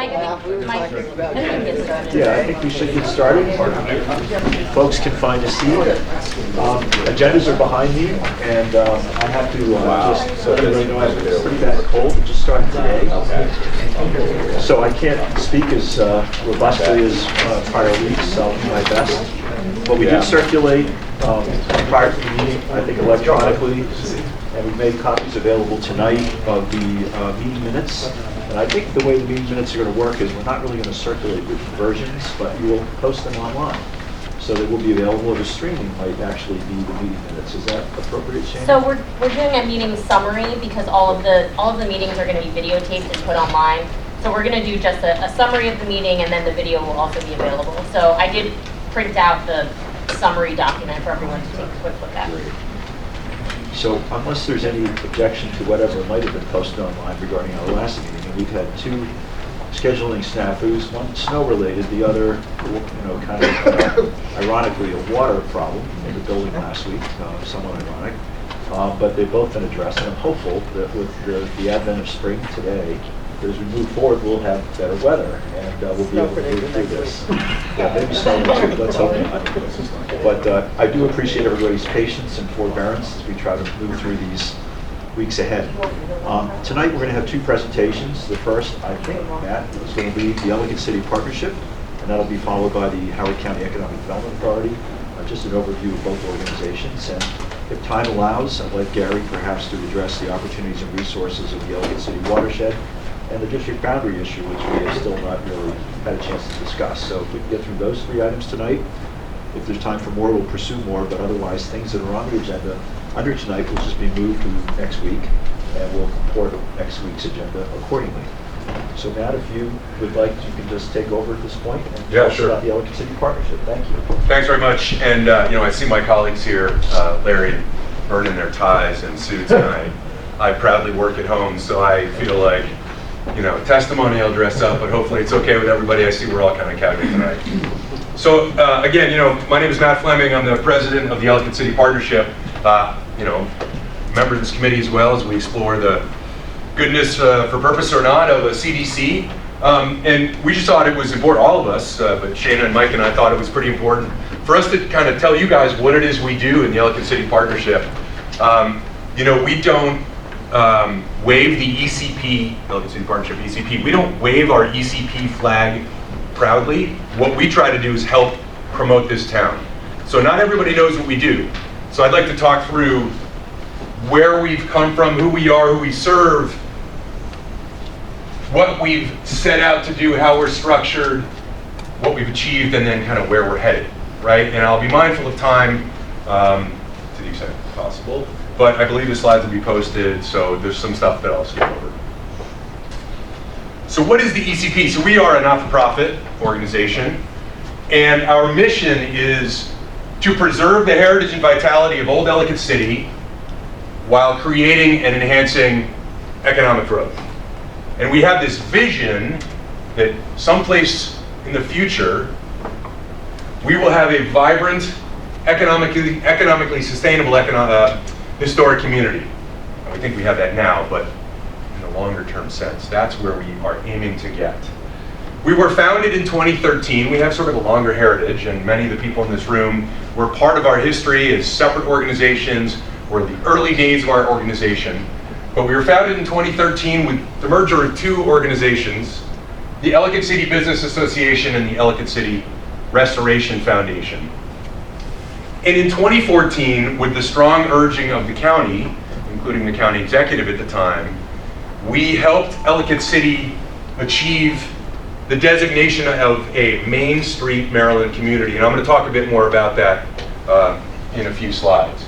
Mike, I think get started. Yeah, I think we should get started. Folks can find a seat. Agendas are behind me, and I have to just so everybody knows I have a pretty bad cold. It just started today, so I can't speak as robustly as prior weeks. So I'll do my best. But we did circulate prior to the meeting, I think electronically, and we made copies available tonight of the meeting minutes. And I think the way the meeting minutes are going to work is we're not really going to circulate written versions, but you will post them online. So they will be available. The streaming might actually be the meeting minutes. Is that appropriate, Shane? So we're doing a meeting summary because all of the meetings are going to be videotaped and put online. So we're going to do just a summary of the meeting, and then the video will also be available. So I did print out the summary document for everyone to take a quick look at. So unless there's any objection to whatever might have been posted online regarding our last meeting, and we've had two scheduling snafus, one snow-related, the other, kind of ironically, a water problem in the building last week, somewhat ironic. But they've both been addressed, and I'm hopeful that with the advent of spring today, as we move forward, we'll have better weather, and we'll be able to move through this. Yeah, maybe snow too, let's hope not. But I do appreciate everybody's patience and forbearance as we try to move through these weeks ahead. Tonight we're going to have two presentations. The first, I think, Matt, is going to be the Ellicott City Partnership, and that'll be followed by the Howard County Economic Development Authority, just an overview of both organizations. And if time allows, I'd like Gary perhaps to address the opportunities and resources of the Ellicott City watershed and the district boundary issue, which we have still not really had a chance to discuss. So if we can get through those three items tonight, if there's time for more, we'll pursue more, but otherwise things that are on the agenda under tonight will just be moved to next week, and we'll comport next week's agenda accordingly. So Matt, if you would like, you can just take over at this point and tell us about the Ellicott City Partnership. Thank you. Thanks very much. And I see my colleagues here, Larry and Vern, in their ties and suits, and I proudly work at home, so I feel like, testimony I'll dress up, but hopefully it's okay with everybody. I see we're all kind of casual tonight. So again, my name is Matt Fleming. I'm the president of the Ellicott City Partnership. Member of this committee as well as we explore the goodness for purpose or not of a CDC. And we just thought it was important, all of us, but Shana and Mike and I thought it was pretty important for us to kind of tell you guys what it is we do in the Ellicott City Partnership. We don't wave the ECP, Ellicott City Partnership ECP, we don't wave our ECP flag proudly. What we try to do is help promote this town. So not everybody knows what we do. So I'd like to talk through where we've come from, who we are, who we serve, what we've set out to do, how we're structured, what we've achieved, and then kind of where we're headed, right? And I'll be mindful of time to the extent possible, but I believe the slides will be posted, so there's some stuff that I'll skip over. So what is the ECP? So we are a not-for-profit organization, and our mission is to preserve the heritage and vitality of Old Ellicott City while creating and enhancing economic growth. And we have this vision that someplace in the future, we will have a vibrant, economically sustainable historic community. And we think we have that now, but in a longer term sense, that's where we are aiming to get. We were founded in 2013. We have sort of a longer heritage, and many of the people in this room were part of our history as separate organizations, were the early days of our organization. But we were founded in 2013 with the merger of two organizations, the Ellicott City Business Association and the Ellicott City Restoration Foundation. And in 2014, with the strong urging of the county, including the county executive at the time, we helped Ellicott City achieve the designation of a Main Street Maryland community. And I'm going to talk a bit more about that in a few slides.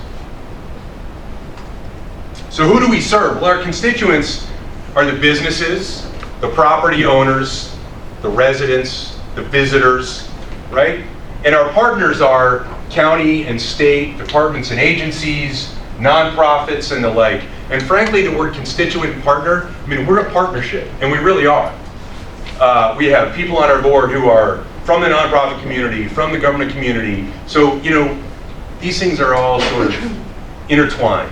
So who do we serve? Well, our constituents are the businesses, the property owners, the residents, the visitors, right? And our partners are county and state departments and agencies, nonprofits and the like. And frankly, the word constituent and partner, we're a partnership, and we really are. We have people on our board who are from the nonprofit community, from the government community. So, these things are all sort of intertwined.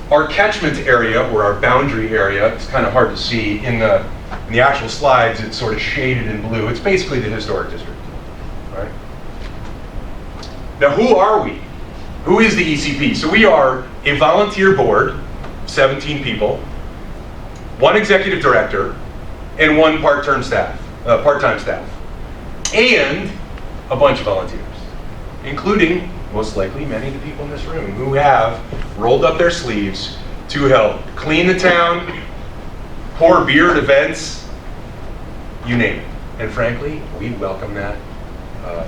Our catchment area, or our boundary area, it's kind of hard to see in the In the actual slides, it's sort of shaded in blue. It's basically the historic district, right? Now, who are we? Who is the ECP? So we are a volunteer board, 17 people, 1 executive director, and 1 part-time staff, and a bunch of volunteers, including, most likely, many of the people in this room who have rolled up their sleeves to help clean the town, pour beer at events, you name it. And frankly, we welcome that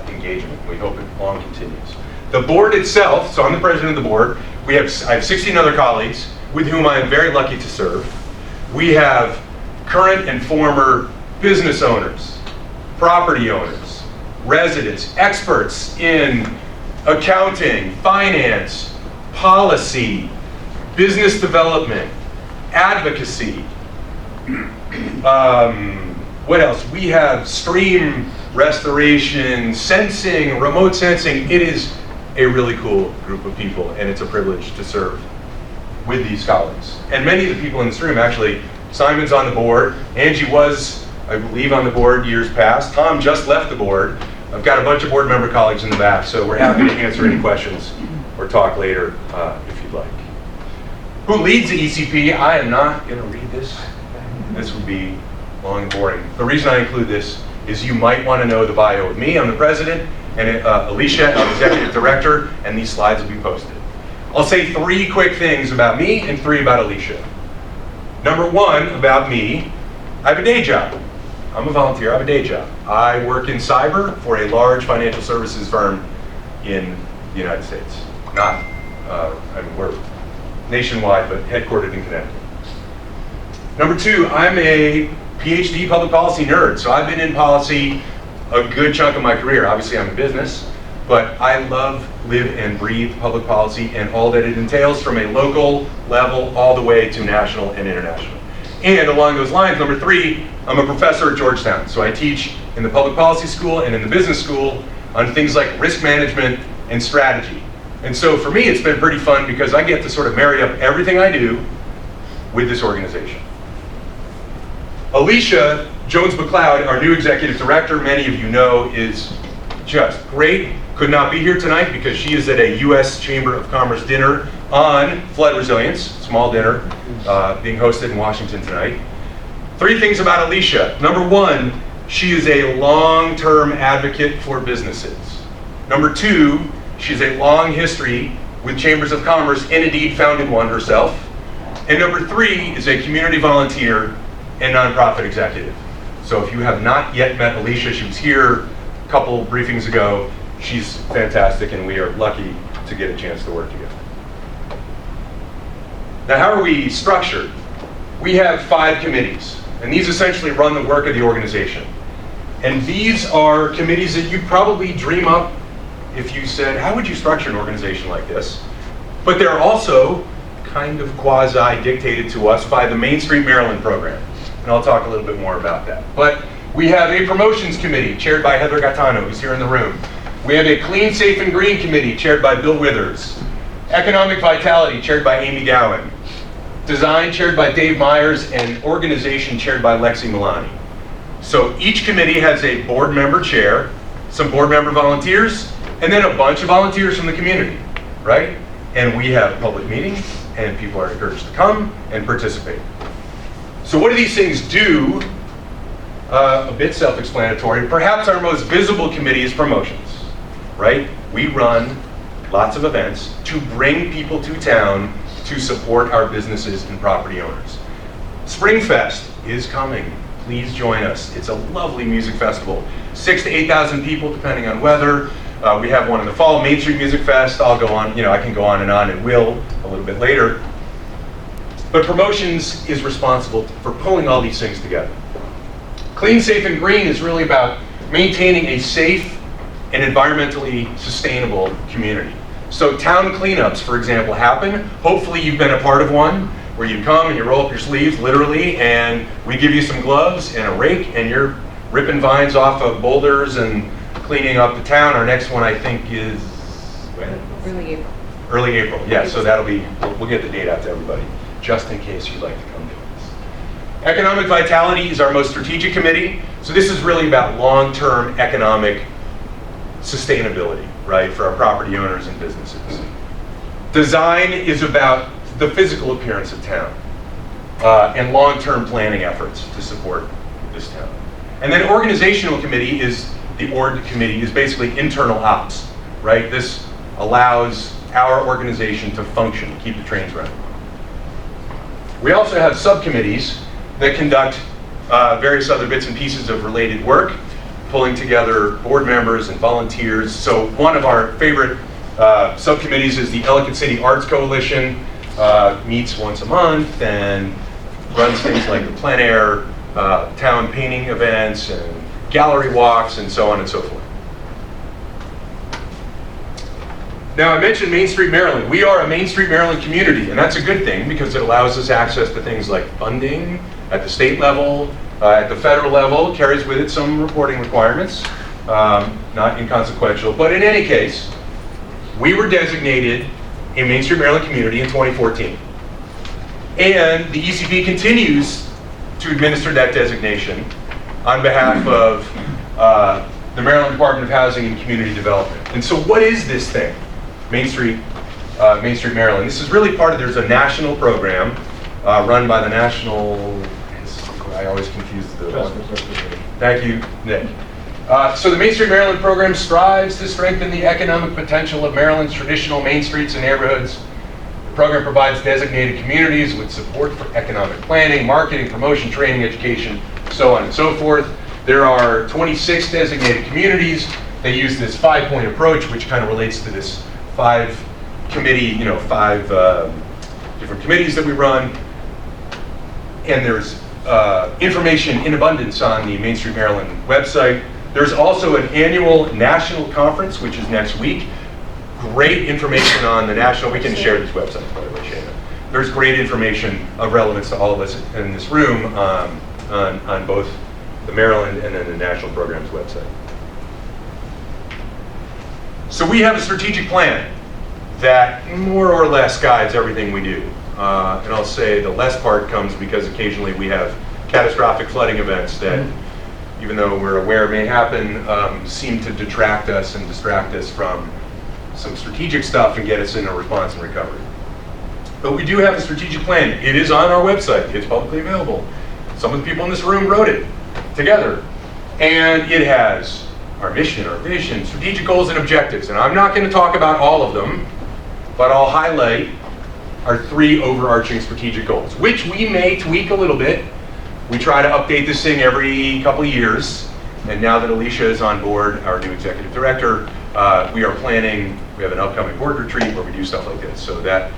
engagement. We hope it long continues. The board itself, so I'm the president of the board. I have 16 other colleagues with whom I am very lucky to serve. We have current and former business owners, property owners, residents, experts in accounting, finance, policy, business development, advocacy. What else? We have stream restoration, sensing, remote sensing. It is a really cool group of people, and it's a privilege to serve with these colleagues. And many of the people in this room, actually, Simon's on the board. Angie was, I believe, on the board years past. Tom just left the board. I've got a bunch of board member colleagues in the back, so we're happy to answer any questions or talk later if you'd like. Who leads the ECP? I am not going to read this. This would be long and boring. The reason I include this is you might want to know the bio of me. I'm the president, and Alicia, I'm executive director, and these slides will be posted. I'll say 3 quick things about me and 3 about Alicia. Number 1, about me, I have a day job. I'm a volunteer, I have a day job. I work in cyber for a large financial services firm in the United States. We're nationwide, but headquartered in Connecticut. Number 2, I'm a PhD public policy nerd, so I've been in policy a good chunk of my career. Obviously, I'm in business, but I love, live, and breathe public policy and all that it entails from a local level all the way to national and international. And along those lines, number 3, I'm a professor at Georgetown. So I teach in the public policy school and in the business school on things like risk management and strategy. And so for me, it's been pretty fun because I get to sort of marry up everything I do with this organization. Alicia Jones-McLeod, our new executive director, many of you know, is just great. Could not be here tonight because she is at a U.S. Chamber of Commerce dinner on flood resilience, small dinner, being hosted in Washington tonight. 3 things about Alicia. Number 1, she is a long-term advocate for businesses. Number 2, she's a long history with Chambers of Commerce and indeed founded one herself. And number 3 is a community volunteer and nonprofit executive. So if you have not yet met Alicia, she was here a couple briefings ago. She's fantastic, and we are lucky to get a chance to work together. Now, how are we structured? We have 5 committees, and these essentially run the work of the organization. And these are committees that you'd probably dream up if you said, how would you structure an organization like this? But they're also kind of quasi-dictated to us by the Main Street Maryland program. And I'll talk a little bit more about that. But we have a promotions committee chaired by Heather Gattano, who's here in the room. We have a Clean, Safe, and Green committee chaired by Bill Withers. Economic Vitality chaired by Amy Gowan. Design chaired by Dave Myers, and Organization chaired by Lexi Milani. So each committee has a board member chair, some board member volunteers, and then a bunch of volunteers from the community, right? And we have public meetings, and people are encouraged to come and participate. So what do these things do? A bit self-explanatory. Perhaps our most visible committee is promotions, right? We run lots of events to bring people to town to support our businesses and property owners. Springfest is coming. Please join us. It's a lovely music festival. 6,000 to 8,000 people, depending on weather. We have one in the fall, Main Street Music Fest. I'll go on, I can go on and will a little bit later. But promotions is responsible for pulling all these things together. Clean, Safe, and Green is really about maintaining a safe and environmentally sustainable community. So town cleanups, for example, happen. Hopefully you've been a part of one where you come and you roll up your sleeves, literally, and we give you some gloves and a rake, and you're ripping vines off of boulders and cleaning up the town. Our next one, I think, is when? Early April. Early April, yeah, so that'll be, we'll get the date out to everybody, just in case you'd like to come to us. Economic Vitality is our most strategic committee. So this is really about long-term economic sustainability, right, for our property owners and businesses. Design is about the physical appearance of town and long-term planning efforts to support this town. And then Organizational Committee is, the org committee is basically internal ops, right? This allows our organization to function, keep the trains running. We also have subcommittees that conduct various other bits and pieces of related work, pulling together board members and volunteers. So one of our favorite subcommittees is the Ellicott City Arts Coalition, meets once a month and runs things like the plein air town painting events and gallery walks and so on and so forth. Now, I mentioned Main Street Maryland. We are a Main Street Maryland community, and that's a good thing because it allows us access to things like funding at the state level, at the federal level. It carries with it some reporting requirements, not inconsequential. But in any case, we were designated a Main Street Maryland community in 2014. And the ECP continues to administer that designation on behalf of the Maryland Department of Housing and Community Development. And so what is this thing? Main Street Maryland. This is really part of, there's a national program run by the National, I always confuse the, thank you, Nick. So the Main Street Maryland program strives to strengthen the economic potential of Maryland's traditional main streets and neighborhoods. The program provides designated communities with support for economic planning, marketing, promotion, training, education, so on and so forth. There are 26 designated communities. They use this 5-point approach, which kind of relates to this 5 different committees that we run. And there's information in abundance on the Main Street Maryland website. There's also an annual national conference, which is next week. Great information on the national, we can share this website, by the way, Shana. There's great information of relevance to all of us in this room on both the Maryland and then the national programs website. So we have a strategic plan that more or less guides everything we do. And I'll say the less part comes because occasionally we have catastrophic flooding events that, even though we're aware may happen, seem to detract us and distract us from some strategic stuff and get us in a response and recovery. But we do have a strategic plan. It is on our website. It's publicly available. Some of the people in this room wrote it together. And it has our mission, our vision, strategic goals and objectives. And I'm not going to talk about all of them, but I'll highlight our 3 overarching strategic goals, which we may tweak a little bit. We try to update this thing every couple of years. And now that Alicia is on board, our new executive director, we are planning, we have an upcoming board retreat where we do stuff like this. So that,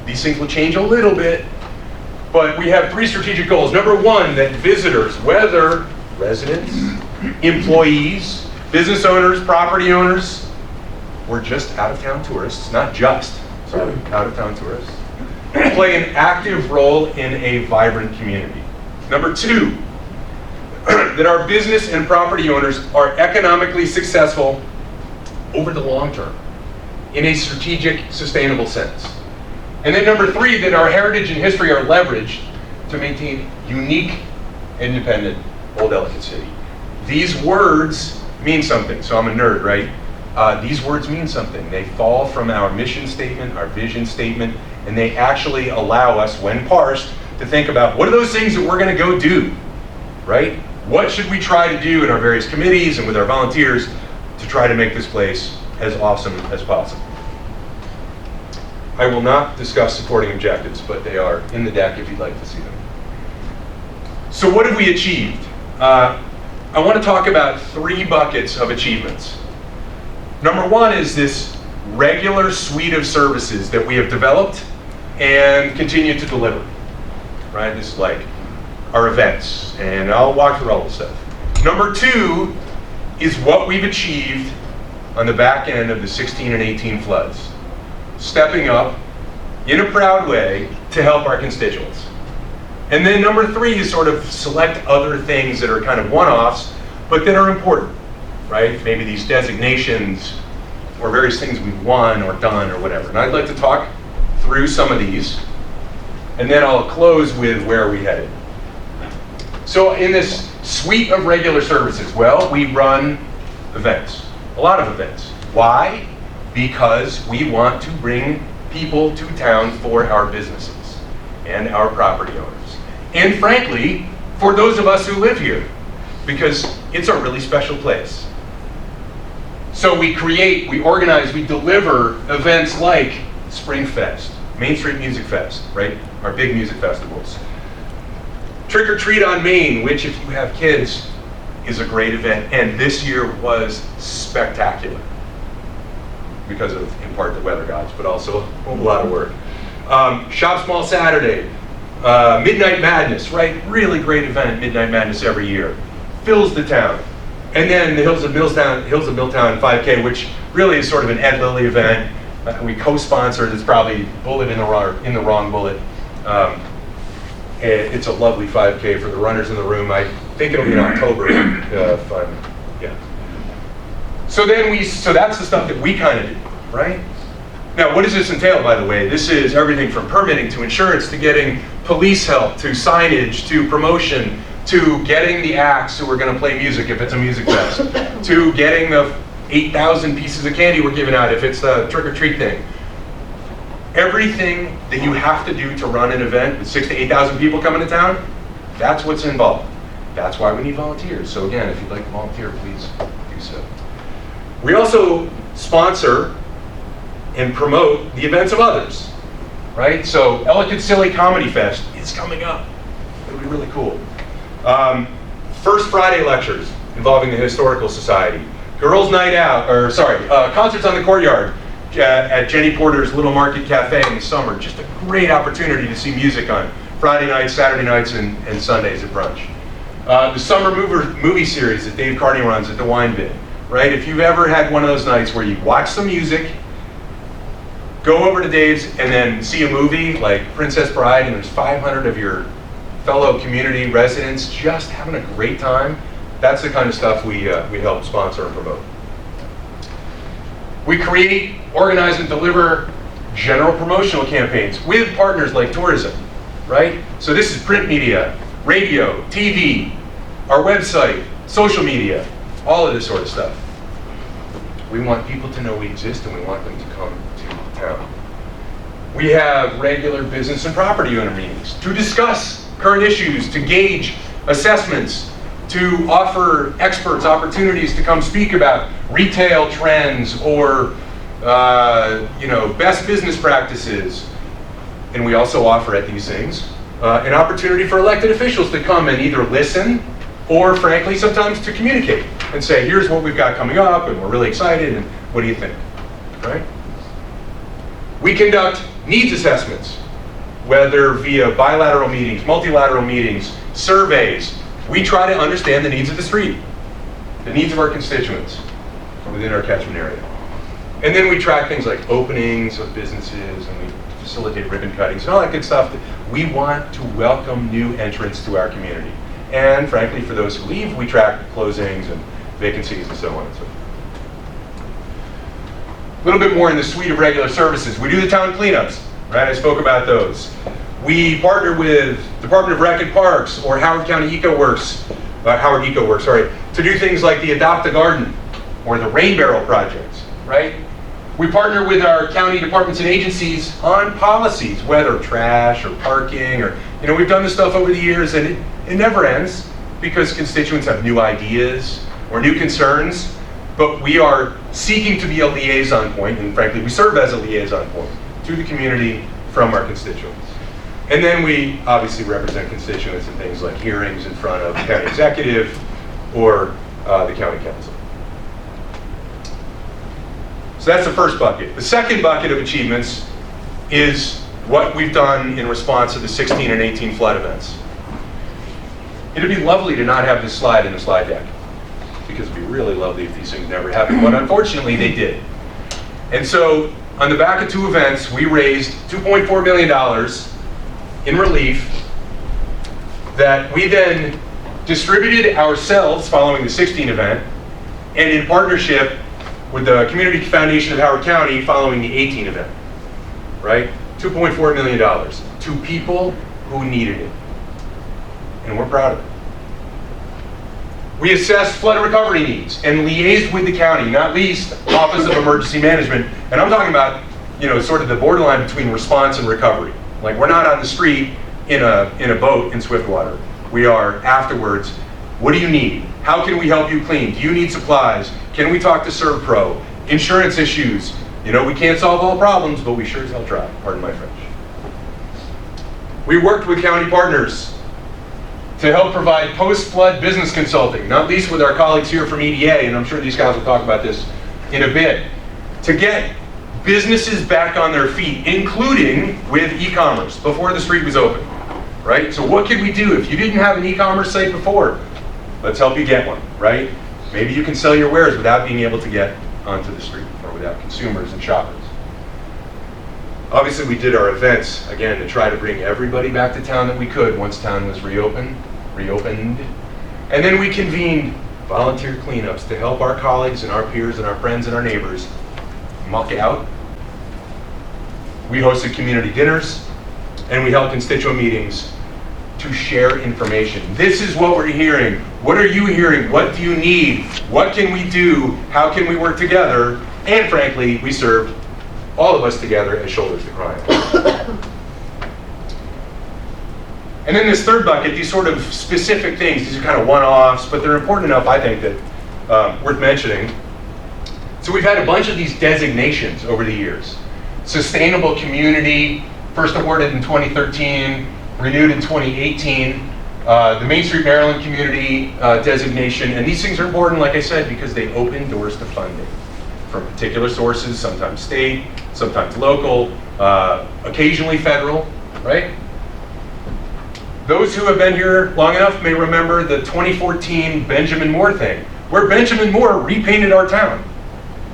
these things will change a little bit. But we have 3 strategic goals. Number 1, that visitors, whether residents, employees, business owners, property owners, or just out-of-town tourists, not just, sorry, out-of-town tourists, play an active role in a vibrant community. Number 2, that our business and property owners are economically successful over the long term in a strategic, sustainable sense. And then number 3, that our heritage and history are leveraged to maintain unique, independent Old Ellicott City. These words mean something, so I'm a nerd, right? These words mean something. They fall from our mission statement, our vision statement, and they actually allow us, when parsed, to think about what are those things that we're going to go do, right? What should we try to do in our various committees and with our volunteers to try to make this place as awesome as possible? I will not discuss supporting objectives, but they are in the deck if you'd like to see them. So what have we achieved? I want to talk about 3 buckets of achievements. Number 1 is this regular suite of services that we have developed and continue to deliver, right? This is like our events, and I'll walk through all this stuff. Number 2 is what we've achieved on the back end of the 16 and 18 floods. Stepping up in a proud way to help our constituents. And then number 3 is sort of select other things that are kind of one-offs, but that are important, right? Maybe these designations or various things we've won or done or whatever. And I'd like to talk through some of these, and then I'll close with where are we headed. So in this suite of regular services, well, we run events, a lot of events. Why? Because we want to bring people to town for our businesses and our property owners. And frankly, for those of us who live here, because it's a really special place. So we create, we organize, we deliver events like Spring Fest, Main Street Music Fest, right? Our big music festivals. Trick or Treat on Main, which if you have kids, is a great event. And this year was spectacular because of, in part, the weather gods, but also a lot of work. Shop Small Saturday, Midnight Madness, right? Really great event, Midnight Madness every year. Fills the town. And then the Hills of Milltown 5K, which really is sort of an Ed Lilly event. We co-sponsored, it's probably bullet in the wrong bullet. It's a lovely 5K for the runners in the room. I think it'll be in October. Yeah. So that's the stuff that we kind of do, right? Now, what does this entail, by the way? This is everything from permitting to insurance to getting police help to signage to promotion to getting the acts who are going to play music if it's a music fest to getting the 8,000 pieces of candy we're giving out if it's the trick or treat thing. Everything that you have to do to run an event with 6,000 to 8,000 people coming to town, that's what's involved. That's why we need volunteers. So again, if you'd like to volunteer, please do so. We also sponsor and promote the events of others, right? So Ellicott Silly Comedy Fest is coming up. It'll be really cool. First Friday lectures involving the Historical Society. Girls' Night Out, concerts on the courtyard at Jenny Porter's Little Market Cafe in the summer. Just a great opportunity to see music on Friday nights, Saturday nights, and Sundays at brunch. The summer movie series that Dave Carney runs at the Wine Bin, right? If you've ever had one of those nights where you watch some music, go over to Dave's and then see a movie like Princess Bride and there's 500 of your fellow community residents just having a great time, that's the kind of stuff we help sponsor and promote. We create, organize, and deliver general promotional campaigns with partners like tourism, right? So this is print media, radio, TV, our website, social media, all of this sort of stuff. We want people to know we exist and we want them to come to town. We have regular business and property owner meetings to discuss current issues, to gauge assessments, to offer experts opportunities to come speak about retail trends or best business practices. And we also offer at these things an opportunity for elected officials to come and either listen or frankly sometimes to communicate and say, here's what we've got coming up and we're really excited and what do you think, right? We conduct needs assessments, whether via bilateral meetings, multilateral meetings, surveys. We try to understand the needs of the street, the needs of our constituents within our catchment area. And then we track things like openings of businesses and we facilitate ribbon cuttings and all that good stuff. We want to welcome new entrants to our community. And frankly, for those who leave, we track closings and vacancies and so on and so forth. A little bit more in the suite of regular services. We do the town cleanups, right? I spoke about those. We partner with Department of Rec and Parks or Howard County EcoWorks, to do things like the Adopt a Garden or the Rain Barrel projects, right? We partner with our county departments and agencies on policies, whether trash or parking or, we've done this stuff over the years and it never ends because constituents have new ideas or new concerns, but we are seeking to be a liaison point, and frankly, we serve as a liaison point to the community from our constituents. And then we obviously represent constituents in things like hearings in front of the county executive or the county council. So that's the first bucket. The second bucket of achievements is what we've done in response to the 16 and 18 flood events. It'd be lovely to not have this slide in the slide deck, because it'd be really lovely if these things never happened, but unfortunately they did. And so on the back of two events, we raised $2.4 million in relief that we then distributed ourselves following the 16 event and in partnership with the Community Foundation of Howard County following the 18 event, right? $2.4 million to people who needed it. And we're proud of it. We assessed flood recovery needs and liaised with the county, not least Office of Emergency Management. And I'm talking about, sort of the borderline between response and recovery. Like, we're not on the street in a boat in Swiftwater. We are afterwards. What do you need? How can we help you clean? Do you need supplies? Can we talk to ServPro? Insurance issues. We can't solve all problems, but we sure as hell try. Pardon my French. We worked with county partners to help provide post-flood business consulting, not least with our colleagues here from EDA, and I'm sure these guys will talk about this in a bit, to get businesses back on their feet, including with e-commerce, before the street was open, right? So what could we do if you didn't have an e-commerce site before? Let's help you get one, right? Maybe you can sell your wares without being able to get onto the street, or without consumers and shoppers. Obviously, we did our events, again, to try to bring everybody back to town that we could once town was reopened. And then we convened volunteer cleanups to help our colleagues and our peers and our friends and our neighbors muck out. We hosted community dinners, and we held constituent meetings to share information. This is what we're hearing. What are you hearing? What do you need? What can we do? How can we work together? And frankly, we served all of us together as shoulders to cry on. And then this third bucket, these sort of specific things, these are kind of one-offs, but they're important enough, I think, that worth mentioning. So we've had a bunch of these designations over the years. Sustainable Community, first awarded in 2013, renewed in 2018. The Main Street Maryland Community designation, and these things are important, like I said, because they open doors to funding from particular sources, sometimes state, sometimes local, occasionally federal, right? Those who have been here long enough may remember the 2014 Benjamin Moore thing, where Benjamin Moore repainted our town.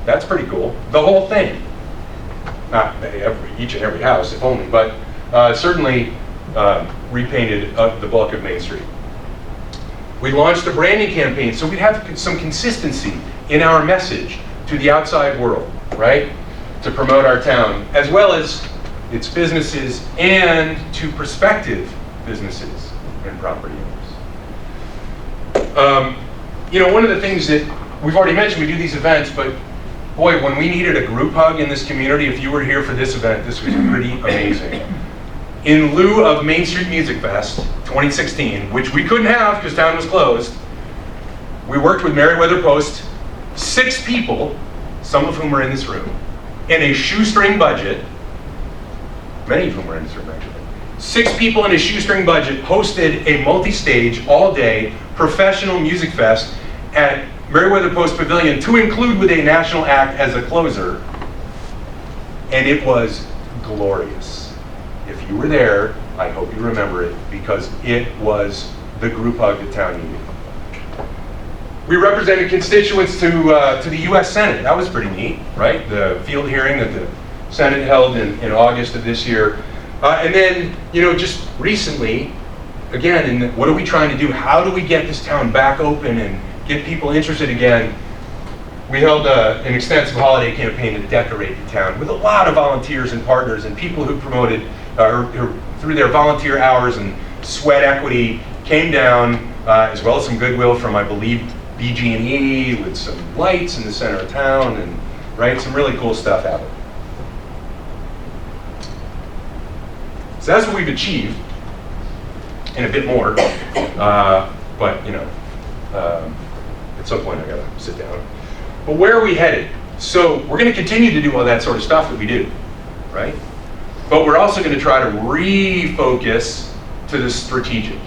That's pretty cool. The whole thing. Not each and every house, if only, but certainly repainted the bulk of Main Street. We launched a branding campaign so we'd have some consistency in our message to the outside world, right? To promote our town, as well as its businesses and to prospective businesses and property owners. One of the things that we've already mentioned, we do these events, but boy, when we needed a group hug in this community, if you were here for this event, this was pretty amazing. In lieu of Main Street Music Fest 2016, which we couldn't have because town was closed, we worked with Meriwether Post, 6 people, some of whom are in this room, in a shoestring budget, many of whom are in this room actually, 6 people in a shoestring budget hosted a multi-stage, all-day, professional music fest at Meriwether Post Pavilion to include with a national act as a closer, and it was glorious. If you were there, I hope you remember it, because it was the group hug that town needed. We represented constituents to the U.S. Senate. That was pretty neat, right? The field hearing that the Senate held in August of this year. And then, just recently, again, what are we trying to do? How do we get this town back open and get people interested again? We held an extensive holiday campaign to decorate the town with a lot of volunteers and partners and people who promoted, who through their volunteer hours and sweat equity, came down, as well as some goodwill from, I believe, BG&E, with some lights in the center of town, and right, some really cool stuff happened. So that's what we've achieved, and a bit more, but at some point I gotta sit down. But where are we headed? So we're gonna continue to do all that sort of stuff that we do, right? But we're also gonna try to refocus to the strategic.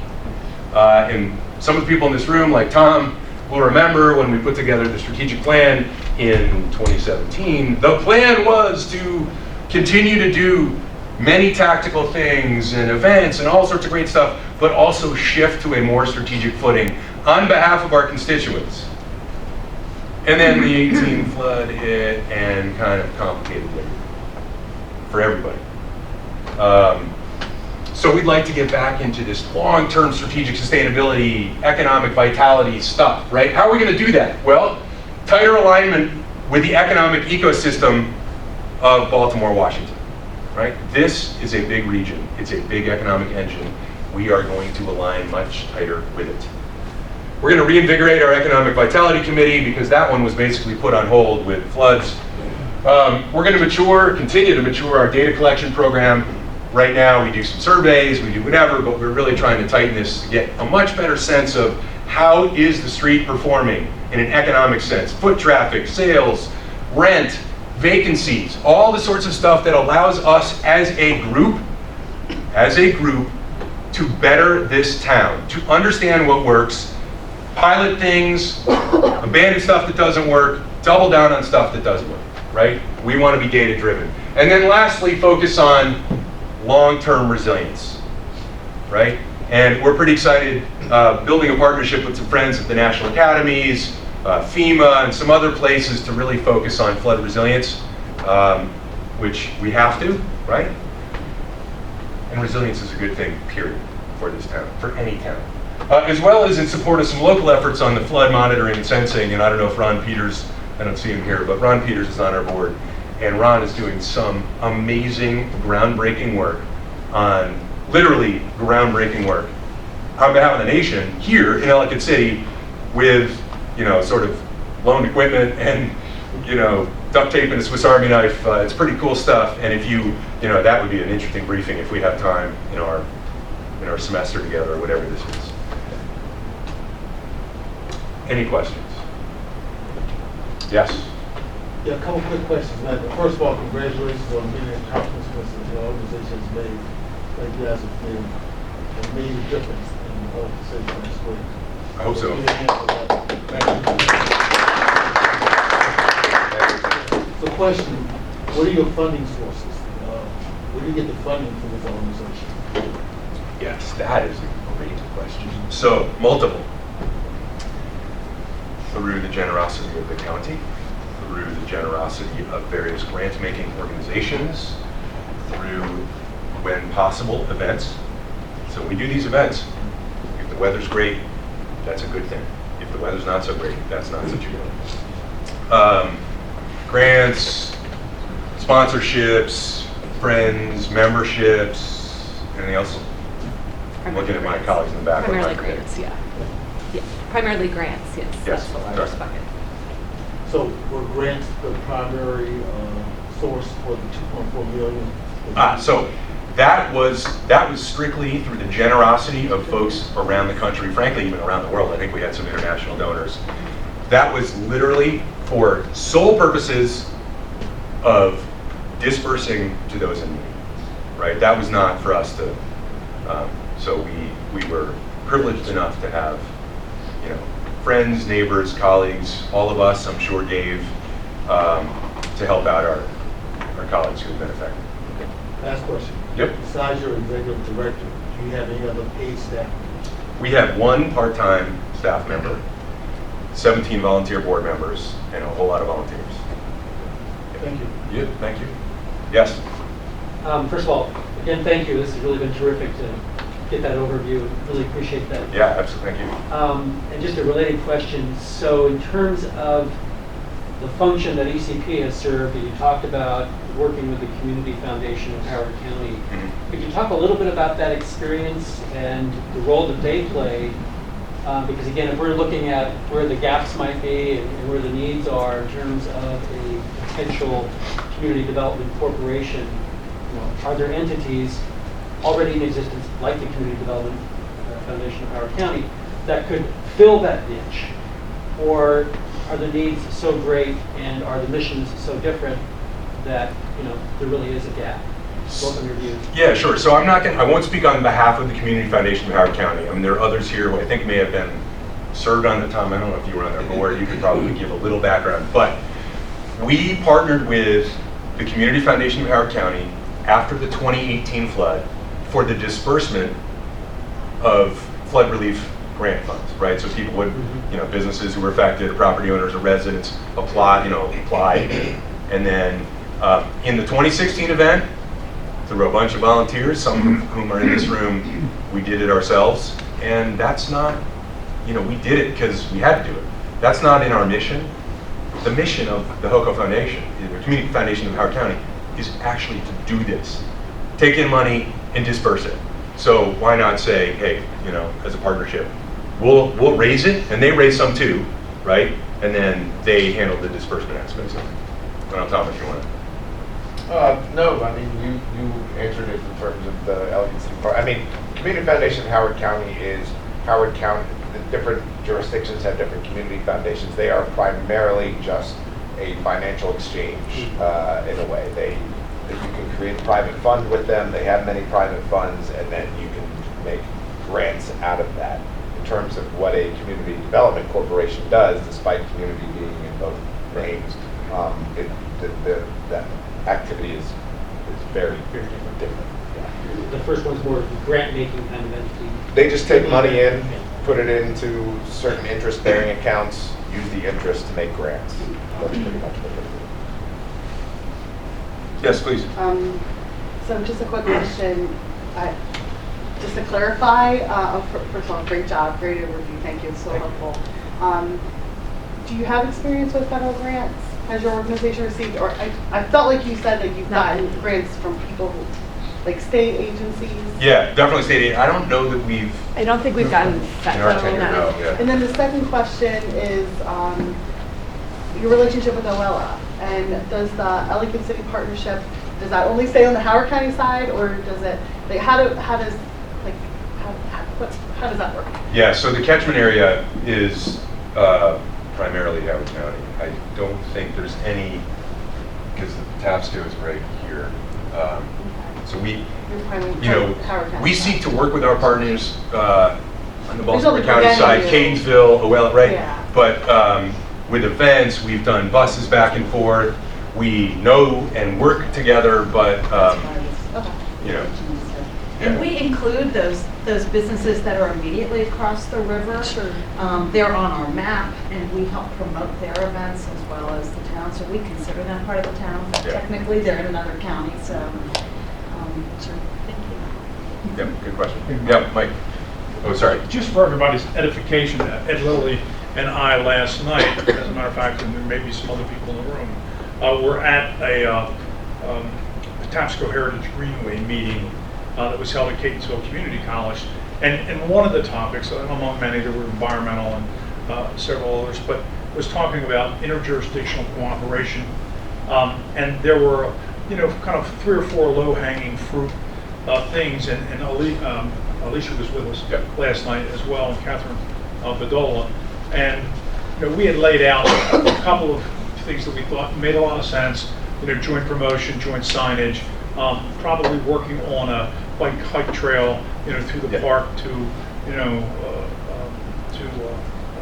And some of the people in this room, like Tom, will remember when we put together the strategic plan in 2017, the plan was to continue to do many tactical things and events and all sorts of great stuff, but also shift to a more strategic footing on behalf of our constituents. And then the 18 flood hit and kind of complicated everything for everybody. So we'd like to get back into this long-term strategic sustainability, economic vitality stuff, right? How are we going to do that? Well, tighter alignment with the economic ecosystem of Baltimore, Washington, right? This is a big region. It's a big economic engine. We are going to align much tighter with it. We're going to reinvigorate our Economic Vitality Committee because that one was basically put on hold with floods. We're going to continue to mature our data collection program. Right now, we do some surveys, we do whatever, but we're really trying to tighten this to get a much better sense of how is the street performing in an economic sense. Foot traffic, sales, rent, vacancies, all the sorts of stuff that allows us as a group, to better this town, to understand what works, pilot things, abandon stuff that doesn't work, double down on stuff that doesn't work, right? We want to be data driven. And then lastly, focus on long-term resilience, right? And we're pretty excited building a partnership with some friends at the National Academies, FEMA, and some other places to really focus on flood resilience, which we have to, right? And resilience is a good thing, period, for this town, for any town. As well as in support of some local efforts on the flood monitoring and sensing, and I don't know if Ron Peters, I don't see him here, but Ron Peters is on our board, and Ron is doing some amazing, groundbreaking work on, literally groundbreaking work, on behalf of the nation here in Ellicott City with, sort of loaned equipment and, duct tape and a Swiss Army knife. It's pretty cool stuff, and if that would be an interesting briefing if we have time in our semester together or whatever this is. Any questions? Yes? Yeah, a couple quick questions. First of all, congratulations on many accomplishments that the organization has made. Like you guys have made a major difference in the organization this week. I hope so. So question, what are your funding sources? Where do you get the funding for this organization? Yes, that is a great question. So, multiple. Through the generosity of the county, through the generosity of various grant-making organizations, through, when possible, events. So we do these events. If the weather's great, that's a good thing. If the weather's not so great, that's not such a good thing. Grants, sponsorships, friends, memberships, anything else? I'm looking at my colleagues in the back. Primarily grants, yeah. Primarily grants, yes. Yes, That's the largest bucket. So were grants the primary source for the 2.4 million? So that was strictly through the generosity of folks around the country, frankly, even around the world. I think we had some international donors. That was literally for sole purposes of dispersing to those in need, right? That was not for us to, so we were privileged enough to have, friends, neighbors, colleagues, all of us, I'm sure, gave to help out our colleagues who have been affected. Last question. Yep. Besides your executive director, do you have any other paid staff? We have one part-time staff member, 17 volunteer board members, and a whole lot of volunteers. Thank you. Yeah, thank you. Yes? First of all, again, thank you. This has really been terrific to get that overview. Really appreciate that. Yeah, absolutely. Thank you. And just a related question. So in terms of the function that ECP has served, that you talked about working with the Community Foundation of Howard County, could you talk a little bit about that experience and the role that they play? Because again, if we're looking at where the gaps might be and where the needs are in terms of a potential community development corporation, are there entities already in existence, like the Community Development Foundation of Howard County, that could fill that niche? Or are the needs so great and are the missions so different that there really is a gap? Welcome your views. Yeah, sure. So I won't speak on behalf of the Community Foundation of Howard County. I mean, there are others here who I think may have been served on the time. I don't know if you were on their board. You could probably give a little background. But we partnered with the Community Foundation of Howard County after the 2018 flood for the disbursement of flood relief grant funds, right? So people would, businesses who were affected, or property owners, or residents apply, and then in the 2016 event, through a bunch of volunteers, some of whom are in this room, we did it ourselves, and that's not, we did it because we had to do it. That's not in our mission. The mission of the HOCO Foundation, the Community Foundation of Howard County, is actually to do this. Take in money and disperse it. So why not say, hey, as a partnership, we'll raise it, and they raise some too, right? And then they handle the disbursement aspects of it. I don't know, Tom, if you want to. No, I mean, you answered it in terms of the Ellicott City Park. I mean, Community Foundation of Howard County is Howard County. The different jurisdictions have different community foundations. They are primarily just a financial exchange in a way. You can create a private fund with them. They have many private funds, and then you can make grants out of that. In terms of what a community development corporation does, despite community being in both names, that activity is very, very different. Yeah. The first one's more grant-making kind of entity. They just take money in, put it into certain interest-bearing accounts, use the interest to make grants. That's pretty much what they do. Yes, please. So just a quick question. Just to clarify, first of all, great job, great overview, thank you, it's so helpful. Do you have experience with federal grants? Has your organization received, or I felt like you said that you've gotten grants from people who, like state agencies? Yeah, definitely state aid. I don't know that we've, I don't think we've gotten in that. our tenure, no, yeah. And then the second question is your relationship with OELA. And does the Ellicott City Partnership, does that only stay on the Howard County side, or does it, like, how does that work? Yeah, so the catchment area is primarily Howard County. I don't think there's any, because the Tapsco is right here. So we, You're primarily you know, Howard County we side. seek to work with our partners on the Baltimore only County beginning side, of- Catonsville, Oella, right? Yeah. But with events, we've done buses back and forth. We know and work together, but Okay. you know, And yeah. we include those businesses that are immediately across the river. Sure. They're on our map, and we help promote their events as well as the town, so we consider them part of the town. But Yeah. technically, they're in another county, so, sure. Thank you. Yep, good question. Yep, Mike. Oh, sorry. Just for everybody's edification, Ed Lilly and I last night, as a matter of fact, and there may be some other people in the room, were at a Patapsco Heritage Greenway meeting that was held at Catonsville Community College. And one of the topics, among many, there were environmental and several others, but was talking about interjurisdictional cooperation. And there were, kind of 3 or 4 low-hanging fruit things, and Alicia was with us Yep. last night as well, and Catherine Bedola. And we had laid out a couple of things that we thought made a lot of sense. Joint promotion, joint signage, probably working on a bike hike trail, through the Yep. park to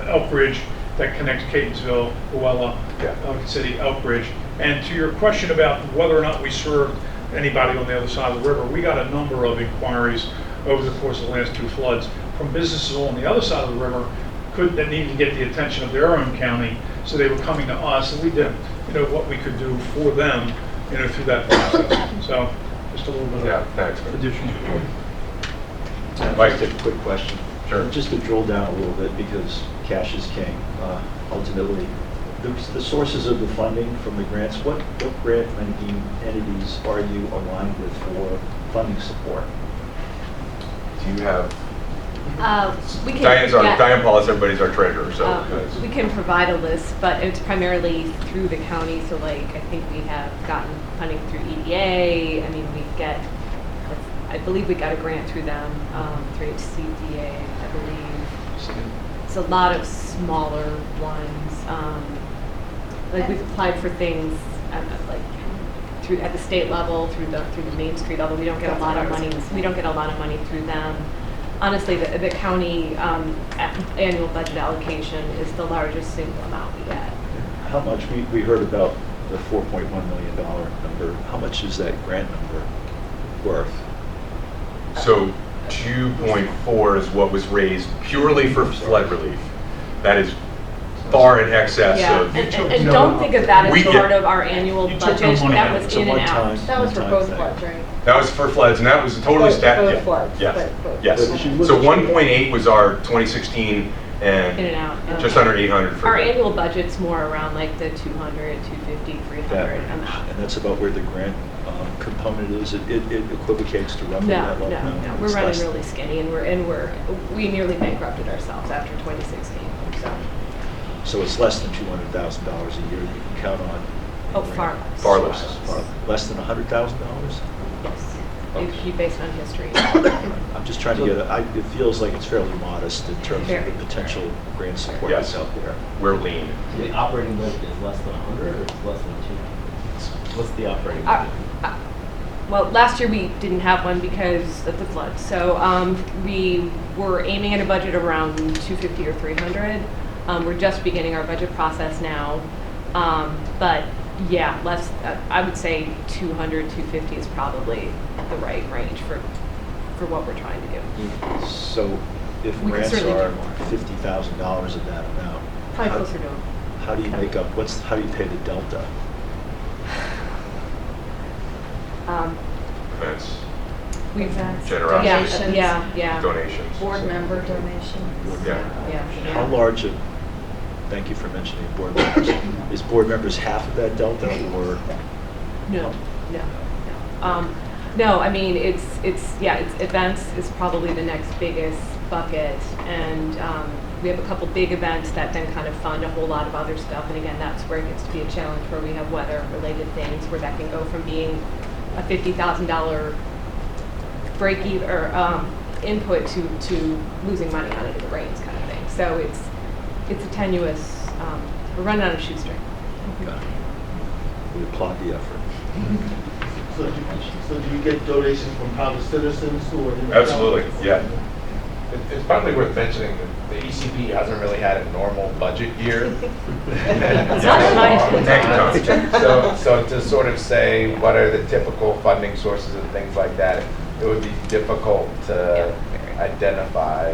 Elk Ridge that connects Catonsville, Oella, Yeah. Ellicott City, Elk Ridge. And to your question about whether or not we served anybody on the other side of the river, we got a number of inquiries over the course of the last 2 floods from businesses on the other side of the river that needed to get the attention of their own county, so they were coming to us, and we did, what we could do for them, through that process. So, just a little bit Yeah, of thanks. additional. Mike. Just a quick question. Sure. Just to drill down a little bit, because cash is king, ultimately. The sources of the funding from the grants, what grant entities are you aligned with for funding support? Do you have, We can, Diane Paul is everybody's our treasurer, so. we can provide a list, but it's primarily through the county. So like, I think we have gotten funding through EDA. I mean, I believe we got a grant through them, through HCDA, I believe. It's a lot of smaller ones. Like we've applied for things at the state level, through the Main Street, although we don't get a lot of money. We don't get a lot of money through them. Honestly, the county annual budget allocation is the largest single amount we get. How much, we heard about the $4.1 million number. How much is that grant number worth? So 2.4 is what was raised purely for flood relief. That is far in excess Yeah, of. and don't think of that We as get- part of our annual You took no budget. money That out. was It's a in and one-time- out. That was for one-time both thing. floods, right? That was for floods, and that was totally Both stat. floods, Yes, but both. yes. But if you look So at- 1.8 was our 2016 and In and out, yeah. just under 800 for Our the- annual budget's more around like the 200, 250, 300 amount. And that's about where the grant component is. It equivocates to roughly No, that level. no, we're It's running less- really skinny, and we nearly bankrupted ourselves after 2016, so. So it's less than $200,000 a year that you can count on. Oh, far less. Far less. Less than $100,000? Yes, Okay. if you based on history. I'm just trying to get, it feels like it's fairly modest in terms of Very. the potential grant support Yes. that's out there. we're lean. The operating budget is less than 100 or it's less than 200? What's the operating Uh, budget? Well, last year we didn't have one because of the flood, so we were aiming at a budget around 250 or 300. We're just beginning our budget process now, but yeah, I would say 200, 250 is probably the right range for what we're trying to do. So if We could grants certainly do are more. $50,000 of that amount, Probably how- closer to them. how do you make up, how do you pay the delta? Events, We've generosity, yeah. donations. Board member donation. Yeah. Yeah. How large of, thank you for mentioning board members, is board members half of that delta or? No. No, I mean, it's events is probably the next biggest bucket, and we have a couple big events that then kind of fund a whole lot of other stuff, and again, that's where it gets to be a challenge, where we have weather-related things, where that can go from being a $50,000 break even, or input to losing money on it if it rains kind of thing. So it's a tenuous, we're running on a shoestring. Got it. We applaud the effort. So do you get donations from private citizens who are in the Absolutely, county? yeah. It's probably worth mentioning that the ECP hasn't really had a normal budget year. It's not in my- Thank you, Tom. So to sort of say what are the typical funding sources and things like that, it would be difficult to identify.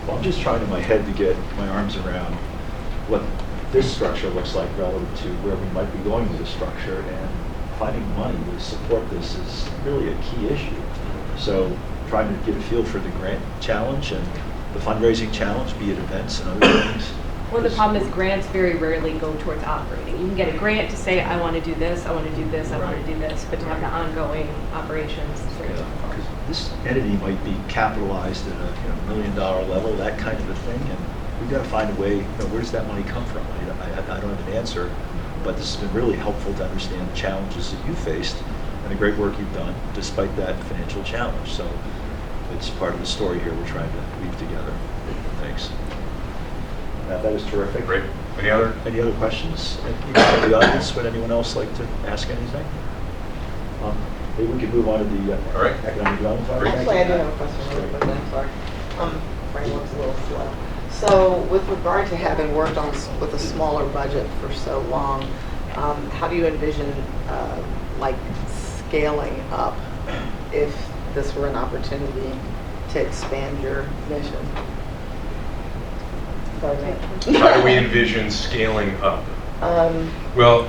Well, I'm just trying in my head to get my arms around what this structure looks like relative to where we might be going with the structure, and finding money to support this is really a key issue. So trying to get a feel for the grant challenge and the fundraising challenge, be it events and other things. One of the problem is grants very rarely go towards operating. You can get a grant to say, I want to do this, I want to do this, I want to do this, but to have the ongoing operations is very difficult. Because this entity might be capitalized at a $1 million level, that kind of a thing, and we've got to find a way, where does that money come from? I don't have an answer, but this has been really helpful to understand the challenges that you faced and the great work you've done despite that financial challenge. So it's part of the story here we're trying to weave together. Thanks. That is terrific. Great. Any other? Any other questions? From the audience, would anyone else like to ask anything? Maybe we could move on to the All right. economic development fund. Great. Thank Actually, I you. do have a question really quickly, I'm sorry. Brain works a little slow. So with regard to having worked on with a smaller budget for so long, how do you envision like scaling up if this were an opportunity to expand your mission? How do we envision scaling up? Um, Well,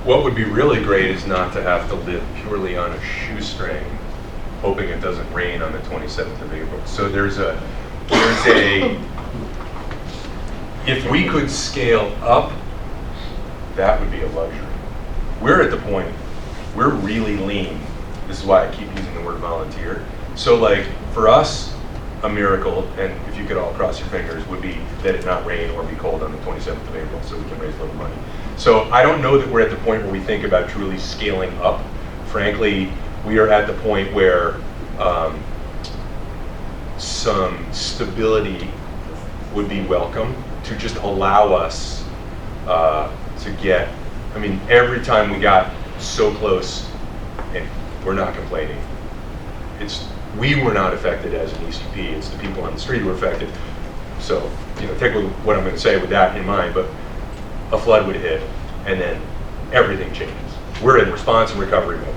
what would be really great is not to have to live purely on a shoestring, hoping it doesn't rain on the 27th of April. So if we could scale up, that would be a luxury. We're at the point, we're really lean. This is why I keep using the word volunteer. So like, for us, a miracle, and if you could all cross your fingers, would be that it not rain or be cold on the 27th of April so we can raise a little money. So I don't know that we're at the point where we think about truly scaling up. Frankly, we are at the point where some stability would be welcome to just allow us to get, every time we got so close, and we're not complaining, we were not affected as an ECP, it's the people on the street who were affected. So, take what I'm going to say with that in mind, but a flood would hit, and then everything changes. We're in response and recovery mode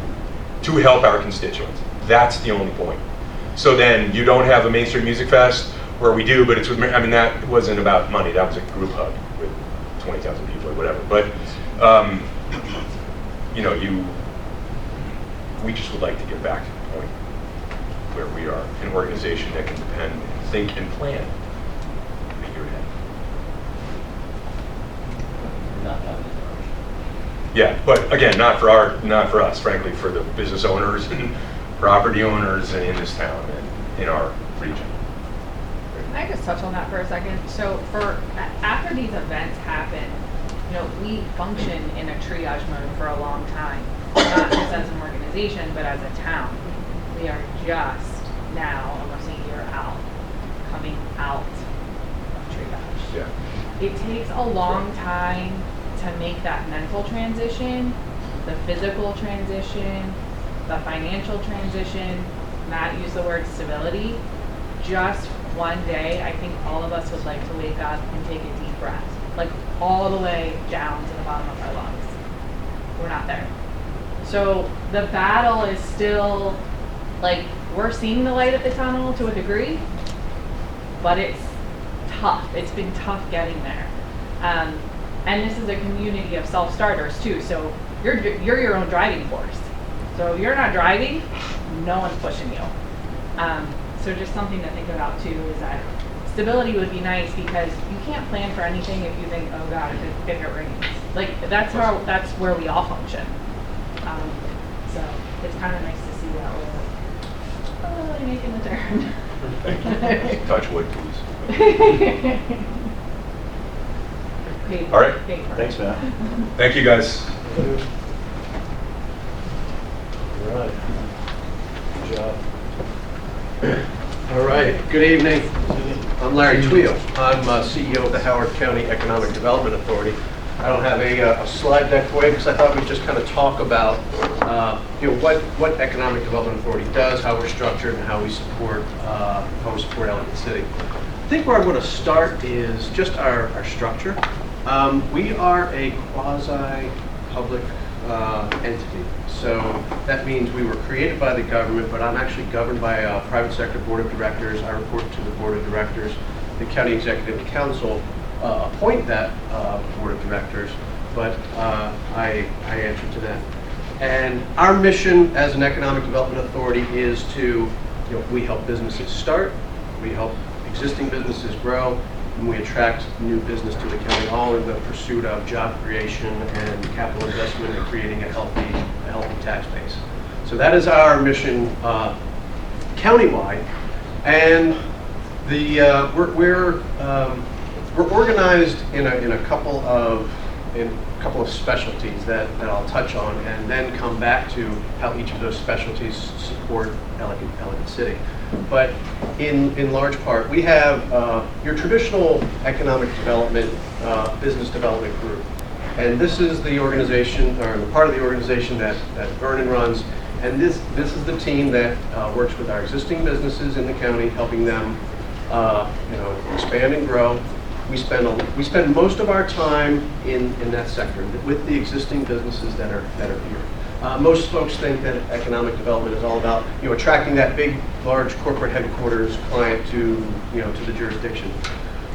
to help our constituents. That's the only point. So then you don't have a Main Street Music Fest, or we do, but it's with, that wasn't about money, that was a group hug with 20,000 people or whatever. But, we just would like to get back to the point where we are an organization that can depend, think, and plan a year Yeah, but again, not for us, frankly, for the business owners and property owners in this town and in our region. Can I just touch on that for a second? So after these events happen, we function in a triage mode for a long time. Not just as an organization, but as a town. We are just now, almost a year out, coming out of triage. Yeah. It takes a long time to make that mental transition, the physical transition, the financial transition. Matt used the word stability. Just one day, I think all of us would like to wake up and take a deep breath, like all the way down to the bottom of our lungs. We're not there. So the battle is still, like, we're seeing the light at the tunnel to a degree, but it's tough. It's been tough getting there. And this is a community of self-starters too, so you're your own driving force. So if you're not driving, no one's pushing you. So just something to think about too is that stability would be nice because you can't plan for anything if you think, oh God, if it rains. Like that's where we all function. So it's kind of nice to see that we're really making the turn. Thank you. Touch wood, please. Paper. All right. Paper. Thanks, Matt. Thank you, guys. All right. Good job. All right. Good evening. I'm Larry Tweel. I'm CEO of the Howard County Economic Development Authority. I don't have a slide deck for you because I thought we'd just kind of talk about what Economic Development Authority does, how we're structured, and how we support Ellicott City. I think where I'm going to start is just our structure. We are a quasi-public entity. So that means we were created by the government, but I'm actually governed by a private sector board of directors. I report to the board of directors. The county executive council appoint that board of directors, but I answer to them. And our mission as an economic development authority is to, we help businesses start, we help existing businesses grow, and we attract new business to the county, all in the pursuit of job creation and capital investment and creating a healthy tax base. So that is our mission countywide, and we're organized in a couple of specialties that I'll touch on, and then come back to how each of those specialties support Ellicott City. But in large part, we have your traditional economic development, business development group. And this is the organization, or the part of the organization that Vernon runs. And this is the team that works with our existing businesses in the county, helping them expand and grow. We spend most of our time in that sector with the existing businesses that are here. Most folks think that economic development is all about attracting that big, large corporate headquarters client to the jurisdiction.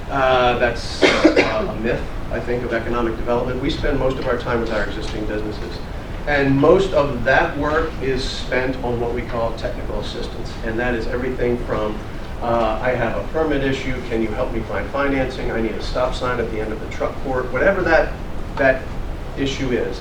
That's a myth, I think, of economic development. We spend most of our time with our existing businesses, and most of that work is spent on what we call technical assistance, and that is everything from I have a permit issue, can you help me find financing? I need a stop sign at the end of the truck court. Whatever that issue is,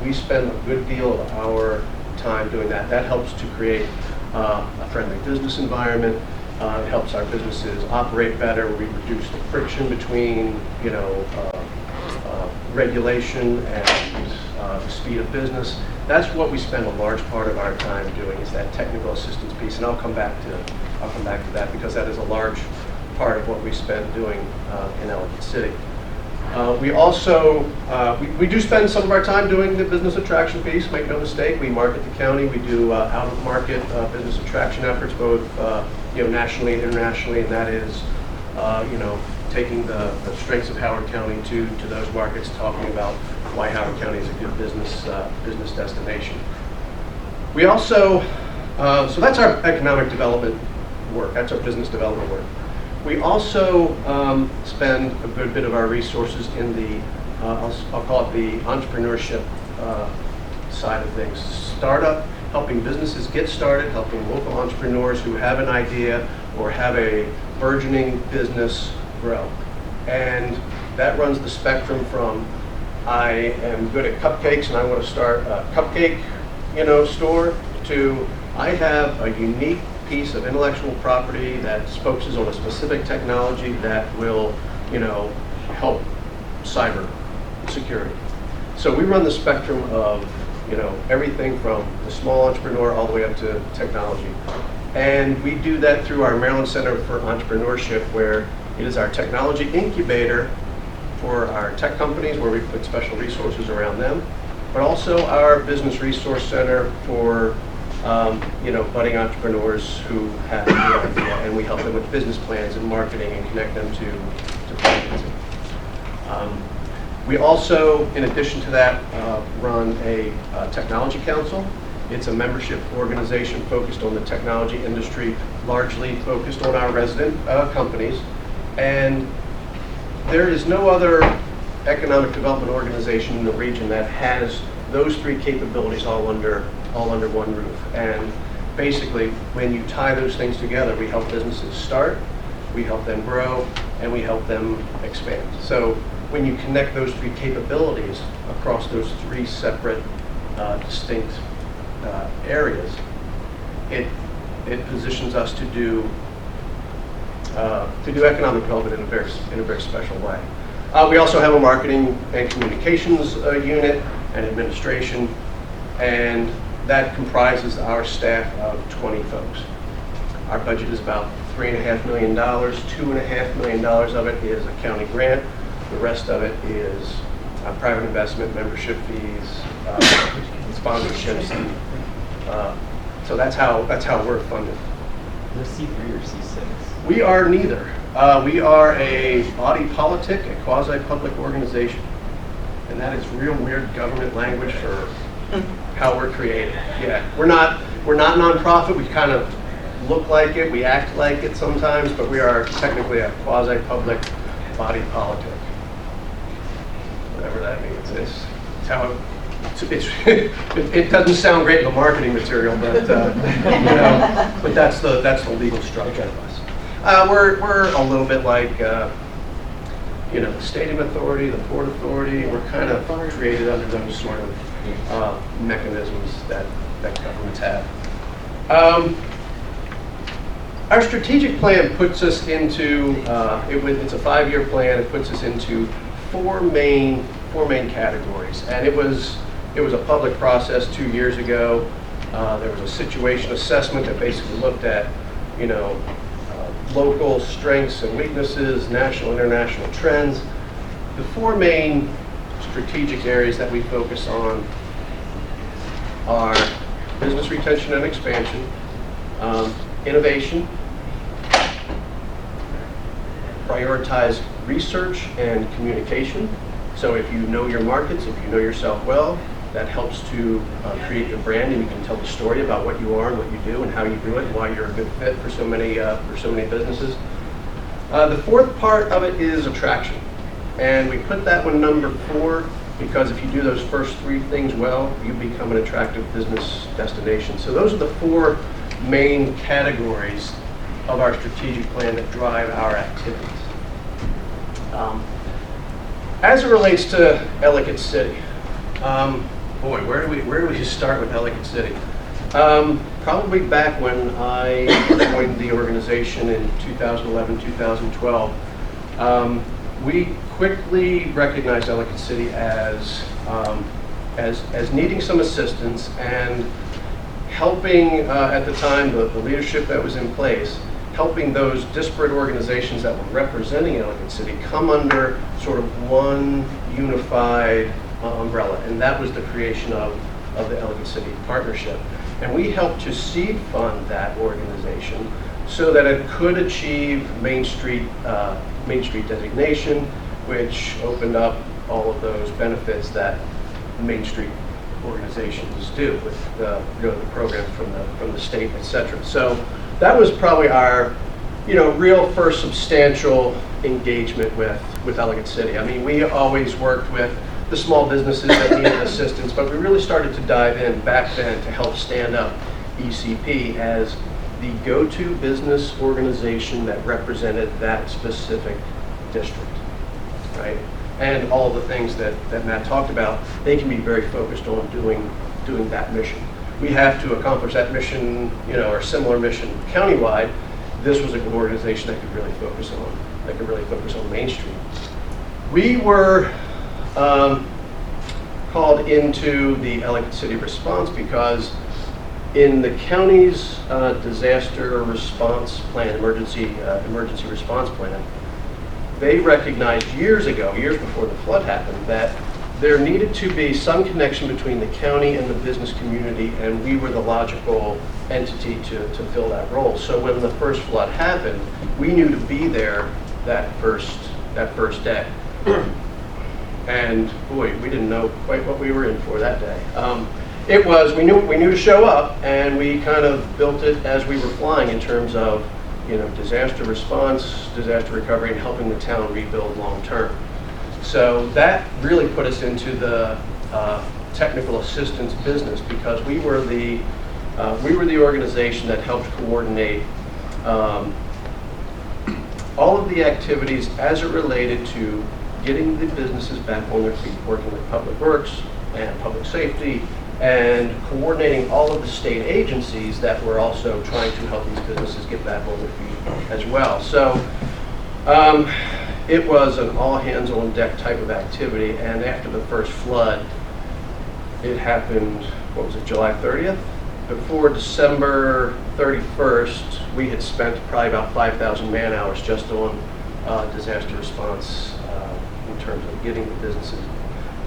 we spend a good deal of our time doing that. That helps to create a friendly business environment. It helps our businesses operate better. We reduce the friction between regulation and the speed of business. That's what we spend a large part of our time doing, is that technical assistance piece. And I'll come back to that because that is a large part of what we spend doing in Ellicott City. We also we do spend some of our time doing the business attraction piece. Make no mistake, we market the county. We do out-of-market business attraction efforts, both nationally and internationally, and that is taking the strengths of Howard County to those markets, talking about why Howard County is a good business destination. We also so that's our economic development work. That's our business development work. We also spend a good bit of our resources in the, I'll call it the entrepreneurship side of things. Startup, helping businesses get started, helping local entrepreneurs who have an idea or have a burgeoning business grow. And that runs the spectrum from I am good at cupcakes and I want to start a cupcake, store, to I have a unique piece of intellectual property that focuses on a specific technology that will, help cyber security. So we run the spectrum of, everything from the small entrepreneur all the way up to technology. And we do that through our Maryland Center for Entrepreneurship, where it is our technology incubator for our tech companies, where we put special resources around them, but also our business resource center for budding entrepreneurs who have a good idea, and we help them with business plans and marketing and connect them to financing. We also, in addition to that, run a technology council. It's a membership organization focused on the technology industry, largely focused on our resident companies. And there is no other economic development organization in the region that has those three capabilities all under one roof. And basically, when you tie those things together, we help businesses start, we help them grow, and we help them expand. So when you connect those three capabilities across those three separate, distinct areas, it positions us to do economic development in a very special way. We also have a marketing and communications unit and administration, and that comprises our staff of 20 folks. Our budget is about $3.5 million. $2.5 million of it is a county grant. The rest of it is private investment, membership fees, sponsorships. So that's how we're funded. Is it C3 or C6? We are neither. We are a body politic, a quasi-public organization. And that is real weird government language for how we're created. Yeah, we're not nonprofit. We kind of look like it, we act like it sometimes, but we are technically a quasi-public body politic. Whatever that means. It's how it doesn't sound great in the marketing material, but but that's the legal structure of us. We're a little bit like the stadium authority, the port authority. We're kind of created under those sort of mechanisms that governments have. Our strategic plan puts us into it's a 5-year plan. It puts us into four main categories, and it was a public process 2 years ago. There was a situation assessment that basically looked at local strengths and weaknesses, national, international trends. The four main strategic areas that we focus on are business retention and expansion, innovation, prioritize research and communication. So if you know your markets, if you know yourself well, that helps to create your brand, and you can tell the story about what you are and what you do and how you do it and why you're a good fit for so many businesses. The fourth part of it is attraction, and we put that one number 4 because if you do those first 3 things well, you become an attractive business destination. So those are the 4 main categories of our strategic plan that drive our activities. As it relates to Ellicott City, where do we start with Ellicott City? Probably back when I joined the organization in 2011, 2012, we quickly recognized Ellicott City as needing some assistance and helping, at the time, the leadership that was in place, helping those disparate organizations that were representing Ellicott City come under sort of one unified umbrella, and that was the creation of the Ellicott City Partnership. And we helped to seed fund that organization so that it could achieve Main Street designation, which opened up all of those benefits that Main Street organizations do with the programs from the state, etc. So that was probably our real first substantial engagement with Ellicott City. I mean, we always worked with the small businesses that needed assistance, but we really started to dive in back then to help stand up ECP as the go-to business organization that represented that specific district, right? and all the things that Matt talked about, they can be very focused on doing that mission. We have to accomplish that mission, or similar mission countywide. This was a good organization that could really focus on Main Street. We were called into the Ellicott City response because in the county's disaster response plan, emergency response plan, they recognized years before the flood happened, that there needed to be some connection between the county and the business community, and we were the logical entity to fill that role. So when the first flood happened, we knew to be there that first day. And boy, we didn't know quite what we were in for that day. We knew to show up, and we kind of built it as we were flying in terms of disaster response, disaster recovery, and helping the town rebuild long term. So that really put us into the technical assistance business, because we were the organization that helped coordinate all of the activities as it related to getting the businesses back on their feet, working with Public Works and Public Safety, and coordinating all of the state agencies that were also trying to help these businesses get back on their feet as well. So it was an all hands on deck type of activity, and after the first flood, it happened, July 30th? Before December 31st, we had spent probably about 5,000 man hours just on disaster response in terms of getting the businesses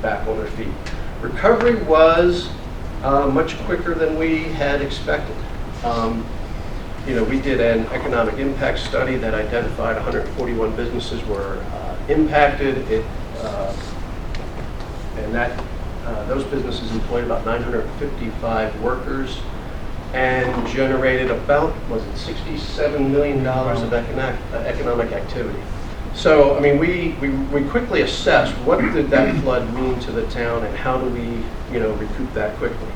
back on their feet. Recovery was much quicker than we had expected. We did an economic impact study that identified 141 businesses were impacted. Those businesses employed about 955 workers and generated about, $67 million of economic activity. So, I mean, we quickly assessed what did that flood mean to the town, and how do we, recoup that quickly.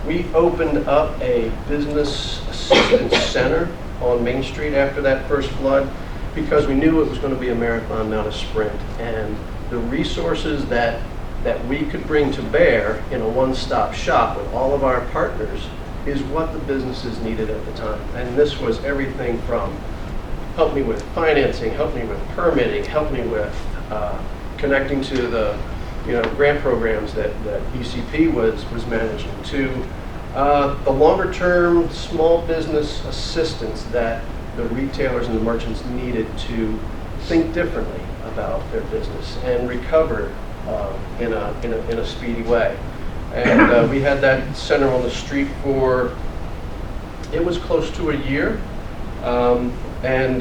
We opened up a business assistance center on Main Street after that first flood, because we knew it was going to be a marathon, not a sprint, and the resources that we could bring to bear in a one-stop shop with all of our partners is what the businesses needed at the time. And this was everything from help me with financing, help me with permitting, help me with connecting to the grant programs that ECP was managing, to the longer term small business assistance that the retailers and the merchants needed to think differently about their business and recover in a speedy way. And we had that center on the street for, it was close to a year. And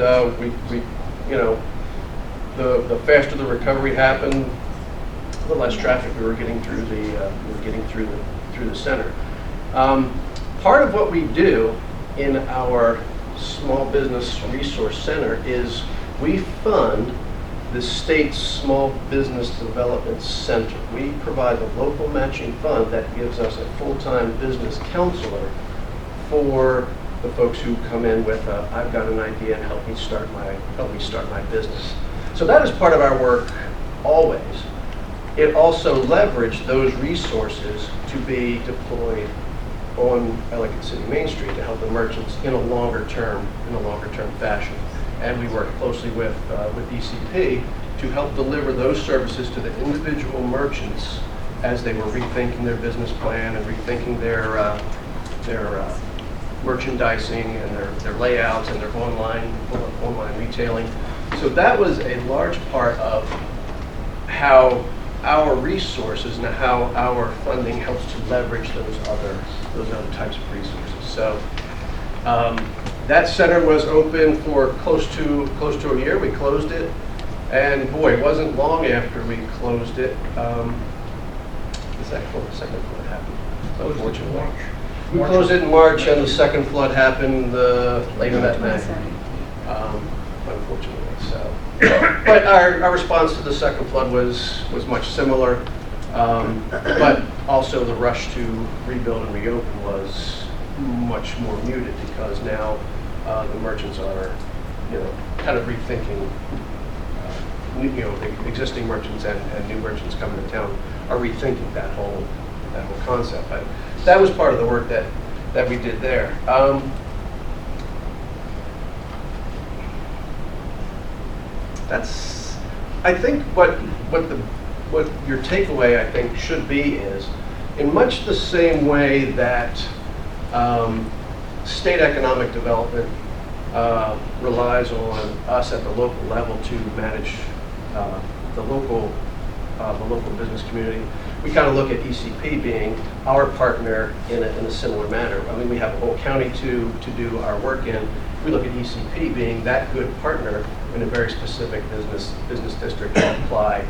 the faster the recovery happened, the less traffic we were getting through the center. Part of what we do in our small business resource center is we fund the state's Small Business Development Center. We provide the local matching fund that gives us a full-time business counselor for the folks who come in with I've got an idea and help me start my business. So that is part of our work always. It also leveraged those resources to be deployed on Ellicott City Main Street to help the merchants in a longer term fashion. And we work closely with ECP to help deliver those services to the individual merchants as they were rethinking their business plan and rethinking their merchandising and their layouts and their online retailing. So that was a large part of how our resources and how our funding helps to leverage those other types of resources. So that center was open for close to a year. We closed it, and boy, it wasn't long after we closed it. The second flood happened, unfortunately. We closed it in March, and the second flood happened later that May, unfortunately. So, but our response to the second flood was much similar, but also the rush to rebuild and reopen was much more muted, because now the merchants are, kind of rethinking existing merchants and new merchants coming to town are rethinking that whole concept. That was part of the work that we did there. That's, I think, what your takeaway, I think, should be is, in much the same way that state economic development relies on us at the local level to manage the local business community, we kind of look at ECP being our partner in a similar manner. I mean, we have a whole county to do our work in. We look at ECP being that good partner in a very specific business district to apply,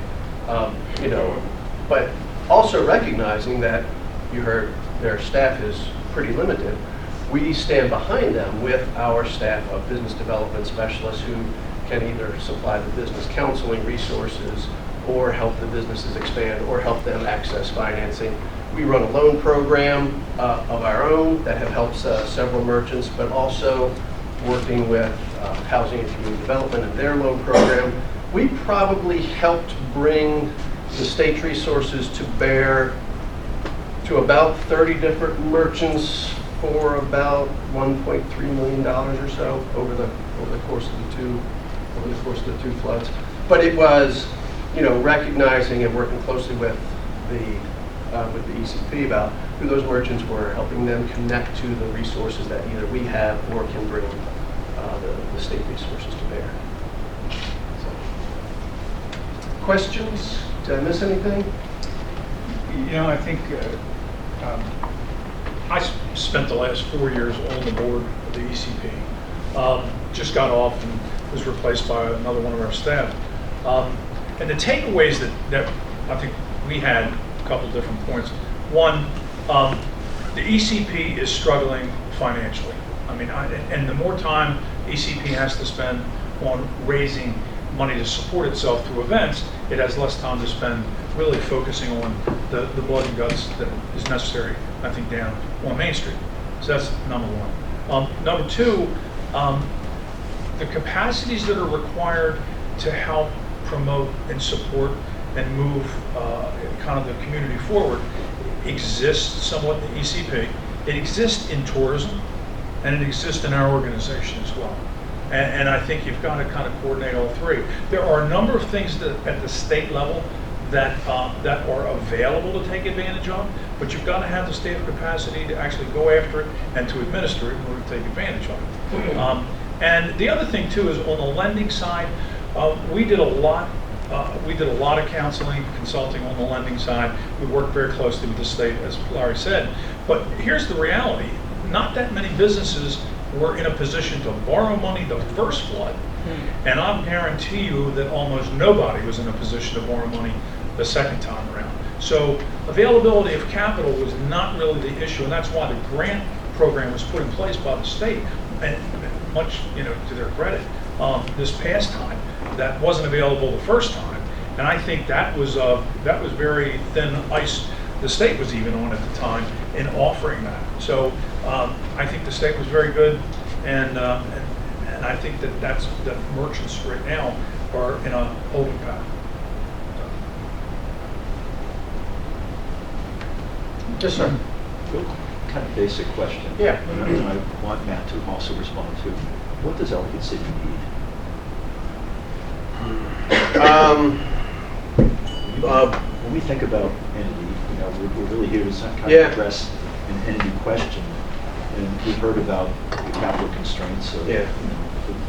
but also recognizing that you heard their staff is pretty limited. We stand behind them with our staff of business development specialists who can either supply the business counseling resources or help the businesses expand or help them access financing. We run a loan program of our own that have helped several merchants, but also working with Housing and Community Development and their loan program. We probably helped bring the state's resources to bear to about 30 different merchants for about $1.3 million or so over the course of the two floods. But it was, recognizing and working closely with the ECP about who those merchants were, helping them connect to the resources that either we have or can bring the state resources to bear. So, questions? Did I miss anything? I think I spent the last 4 years on the board of the ECP. Just got off and was replaced by another one of our staff. And the takeaways that I think we had, a couple different points. One, the ECP is struggling financially. And the more time ECP has to spend on raising money to support itself through events, it has less time to spend really focusing on the blood and guts that is necessary, I think, down on Main Street. So that's number one. Number two, the capacities that are required to help promote and support and move kind of the community forward exists somewhat in the ECP. It exists in tourism, and it exists in our organization as well. And I think you've got to kind of coordinate all three. There are a number of things that at the state level that are available to take advantage of, but you've got to have the staff capacity to actually go after it and to administer it in order to take advantage of it. And the other thing too is on the lending side, we did a lot of counseling, consulting on the lending side. We worked very closely with the state, as Larry said. But here's the reality: not that many businesses were in a position to borrow money the first flood, and I'll guarantee you that almost nobody was in a position to borrow money the second time around. So availability of capital was not really the issue, and that's why the grant program was put in place by the state, and much to their credit, this past time that wasn't available the first time, and I think that was very thin ice the state was even on at the time in offering that. So I think the state was very good, and I think that merchants right now are in a holding pattern. Yes, sir. Real kind of basic question. Yeah. And I want Matt to also respond to. What does Ellicott City need? When we think about entity, we're really here to kind of address an entity question. And we've heard about the capital constraints of the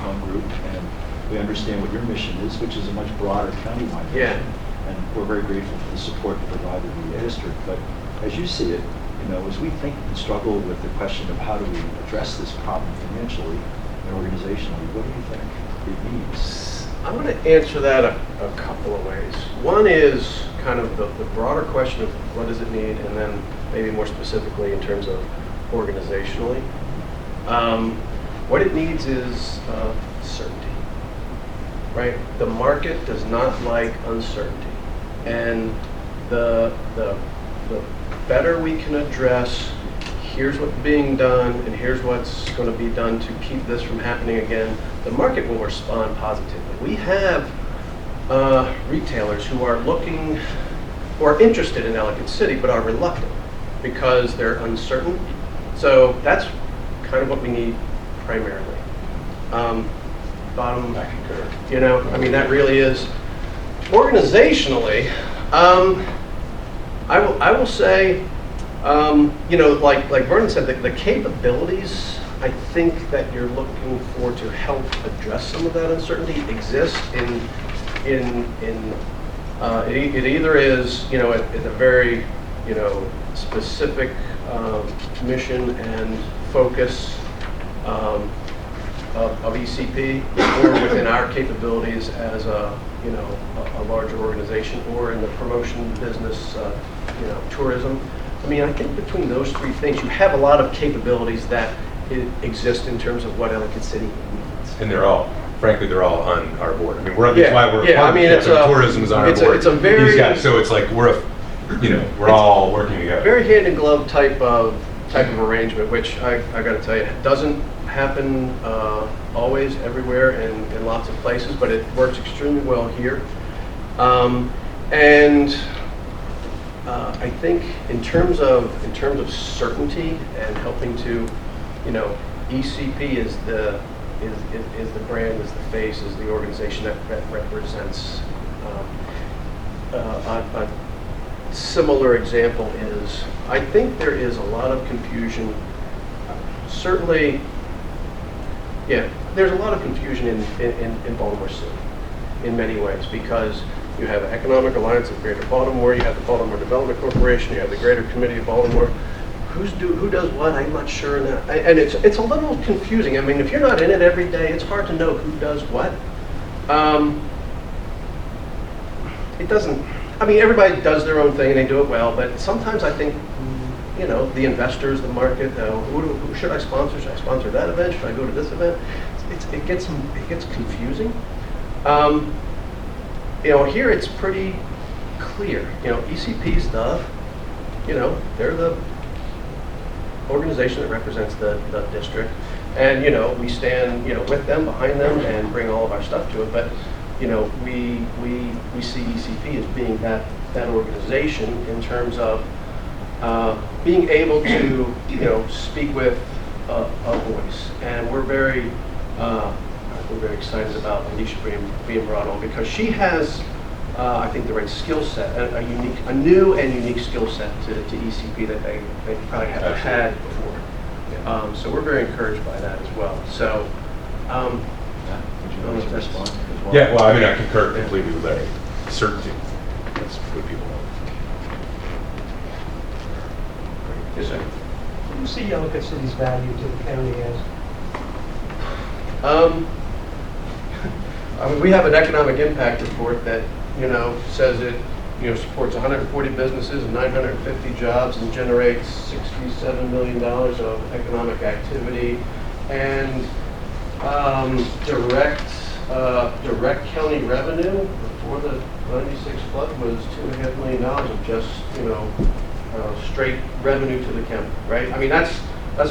one group, and we understand what your mission is, which is a much broader countywide mission. And we're very grateful for the support provided in the district. But as you see it, as we think and struggle with the question of how do we address this problem financially and organizationally, what do you think it needs? I'm going to answer that a couple of ways. One is kind of the broader question of what does it need, and then maybe more specifically in terms of organizationally. What it needs is certainty, right? The market does not like uncertainty, and the better we can address here's what's being done and here's what's going to be done to keep this from happening again, the market will respond positively. We have retailers who are looking, who are interested in Ellicott City but are reluctant because they're uncertain. So that's kind of what we need primarily. Bottom, I concur. you know, I mean, that really is, organizationally, I will say, you know, like Vernon said, the capabilities I think that you're looking for to help address some of that uncertainty exist it either is, you know, at a very, you know, specific mission and focus of ECP, or within our capabilities as a, you know, a larger organization, or in the promotion business, you know, tourism. I mean, I think between those three things, you have a lot of capabilities that exist in terms of what Ellicott City needs. And they're all, frankly, they're all on our board. I mean, we're on, that's Yeah, why we're yeah, part I mean, of it's the a- tourism is on our it's a- board. it's a very- These guys, so it's like we're you know, we're all working together. Very hand in glove type of arrangement, which I got to tell you, doesn't happen always everywhere and in lots of places, but it works extremely well here. I think in terms of certainty and helping to, you know, ECP is the brand, is the face, is the organization that represents. A similar example is, I think there is a lot of confusion. Certainly, yeah, there's a lot of confusion in Baltimore City in many ways, because you have Economic Alliance of Greater Baltimore, you have the Baltimore Development Corporation, you have the Greater Committee of Baltimore. Who does what? I'm not sure. And it's a little confusing. I mean, if you're not in it every day, it's hard to know who does what. It doesn't, I mean, everybody does their own thing and they do it well, but sometimes I think, you know, the investors, the market, who should I sponsor? Should I sponsor that event? Should I go to this event? It gets confusing. You know, here it's pretty clear. You know, ECP stuff, you know, they're the organization that represents the district. And, you know, we stand, you know, with them, behind them, and bring all of our stuff to it. But, you know, we see ECP as being that organization in terms of being able to, you know, speak with a voice. And we're very excited about Alicia being brought on, because she has, I think, the right skill set, a new and unique skill set to ECP that they probably haven't had before. So we're very encouraged by that as well. So, Would you like to respond as well? Yeah, well, I mean, I concur completely with Larry. Certainty. That's what people want. yes, sir. What do you see Ellicott City's value to the county as? I mean, we have an economic impact report that, you know, says it, you know, supports 140 businesses and 950 jobs and generates $67 million of economic activity, and direct county revenue before the 96 flood was $2.5 million of just, you know, straight revenue to the county, right? I mean, that's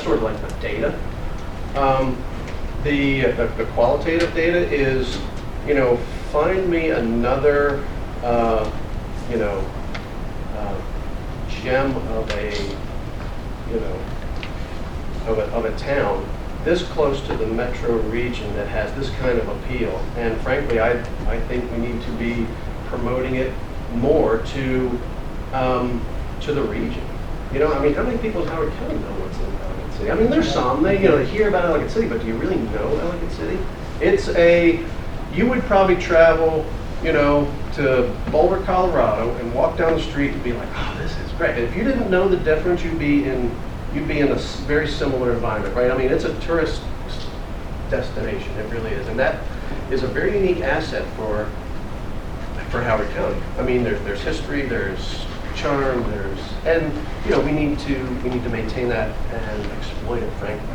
sort of like the data. The qualitative data is, you know, find me another, you know, gem of a, you know, of a town this close to the metro region that has this kind of appeal. And frankly, I think we need to be promoting it more to the region. You know, I mean, how many people in Howard County know what's in Ellicott City? I mean, there's some, they hear about Ellicott City, but do you really know Ellicott City? You would probably travel, you know, to Boulder, Colorado, and walk down the street and be like, oh, this is great. If you didn't know the difference, you'd be in a very similar environment, right? I mean, it's a tourist destination, it really is, and that is a very unique asset for Howard County. I mean, there's history, there's charm, and you know, we need to maintain that and exploit it, frankly.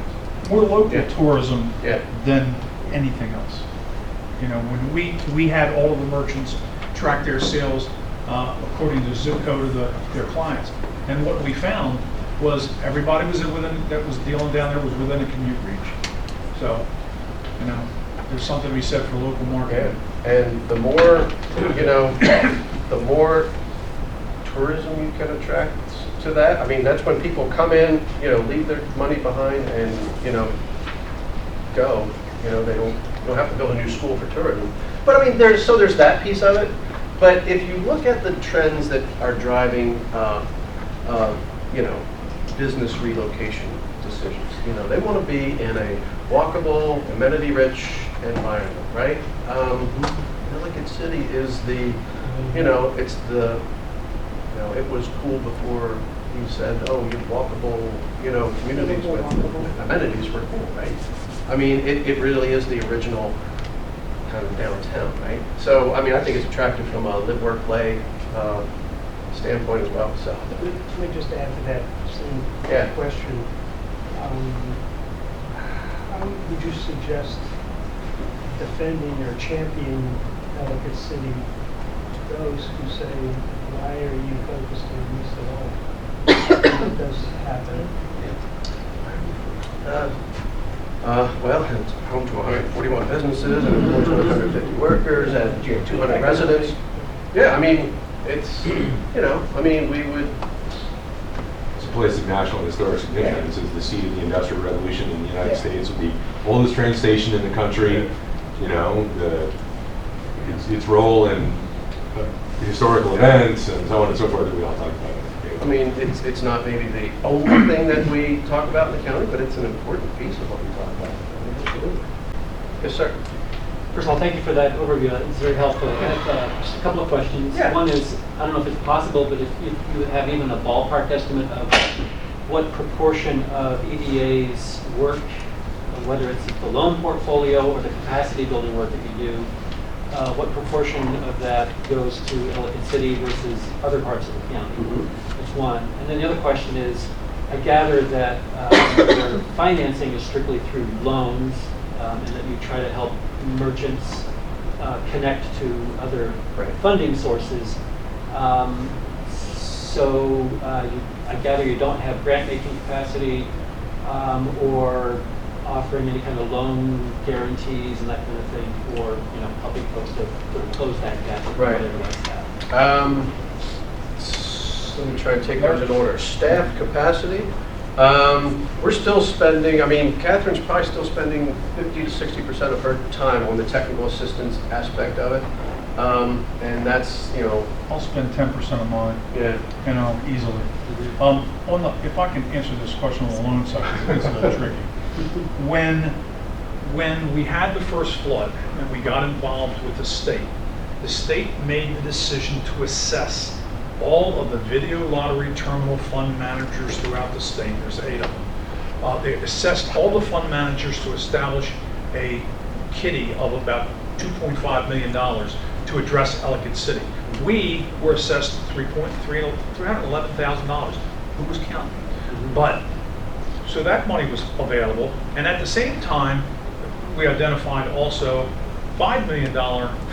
More local tourism Yeah. than anything else. You know, when we had all of the merchants track their sales according to zip code of their clients, and what we found was everybody that was dealing down there was within a commute reach. So, you know, there's something to be said for local marketing. Yeah. And the more, you know, the more tourism you can attract to that, I mean, that's when people come in, you know, leave their money behind and, you know, go. You know, they don't have to build a new school for tourism. But I mean, there's that piece of it. But if you look at the trends that are driving, you know, business relocation decisions, you know, they want to be in a walkable, amenity-rich environment, right? Ellicott City is the, you know, it's the, you know, it was cool before you said, oh, you walkable, you know, communities with amenities were cool, right? I mean, it really is the original kind of downtown, right? So, I mean, I think it's attractive from a live, work, play standpoint as well, so. Let me just add to that same question. How would you suggest defending or championing Ellicott City to those who say, why are you focused on this at all? What does happen? Well, it's home to 141 businesses and employs 150 workers and 200 residents. Yeah, I mean, it's, you know, I mean, we would. It's a place of national historic significance. It's the seat of the Industrial Revolution in the United States, with the oldest train station in the country. You know, its role in historical events and so on and so forth that we all talk about. I mean, it's not maybe the only thing that we talk about in the county, but it's an important piece of what we talk about. Absolutely. Yes, sir. First of all, thank you for that overview. It's very helpful. I have just a couple of questions. Yeah. One is, I don't know if it's possible, but if you have even a ballpark estimate of what proportion of EDA's work, whether it's the loan portfolio or the capacity building work that you do, what proportion of that goes to Ellicott City versus other parts of the county? That's one. And then the other question is, I gather that your financing is strictly through loans, and that you try to help merchants connect to other funding sources. So I gather you don't have grant-making capacity or offering any kind of loan guarantees and that kind of thing for, you know, helping folks to close that gap. Right. Let me try and take those in order. Staff capacity. We're still spending, I mean, Catherine's probably still spending 50 to 60% of her time on the technical assistance aspect of it. And that's, you know. I'll spend 10% of mine. Yeah. You know, easily. If I can answer this question on the loan side, it's a little tricky. When we had the first flood and we got involved with the state made the decision to assess all of the video lottery terminal fund managers throughout the state. There's 8 of them. They assessed all the fund managers to establish a kitty of about $2.5 million to address Ellicott City. We were assessed $311,000. Who was counting? But so that money was available, and at the same time, we identified also $5 million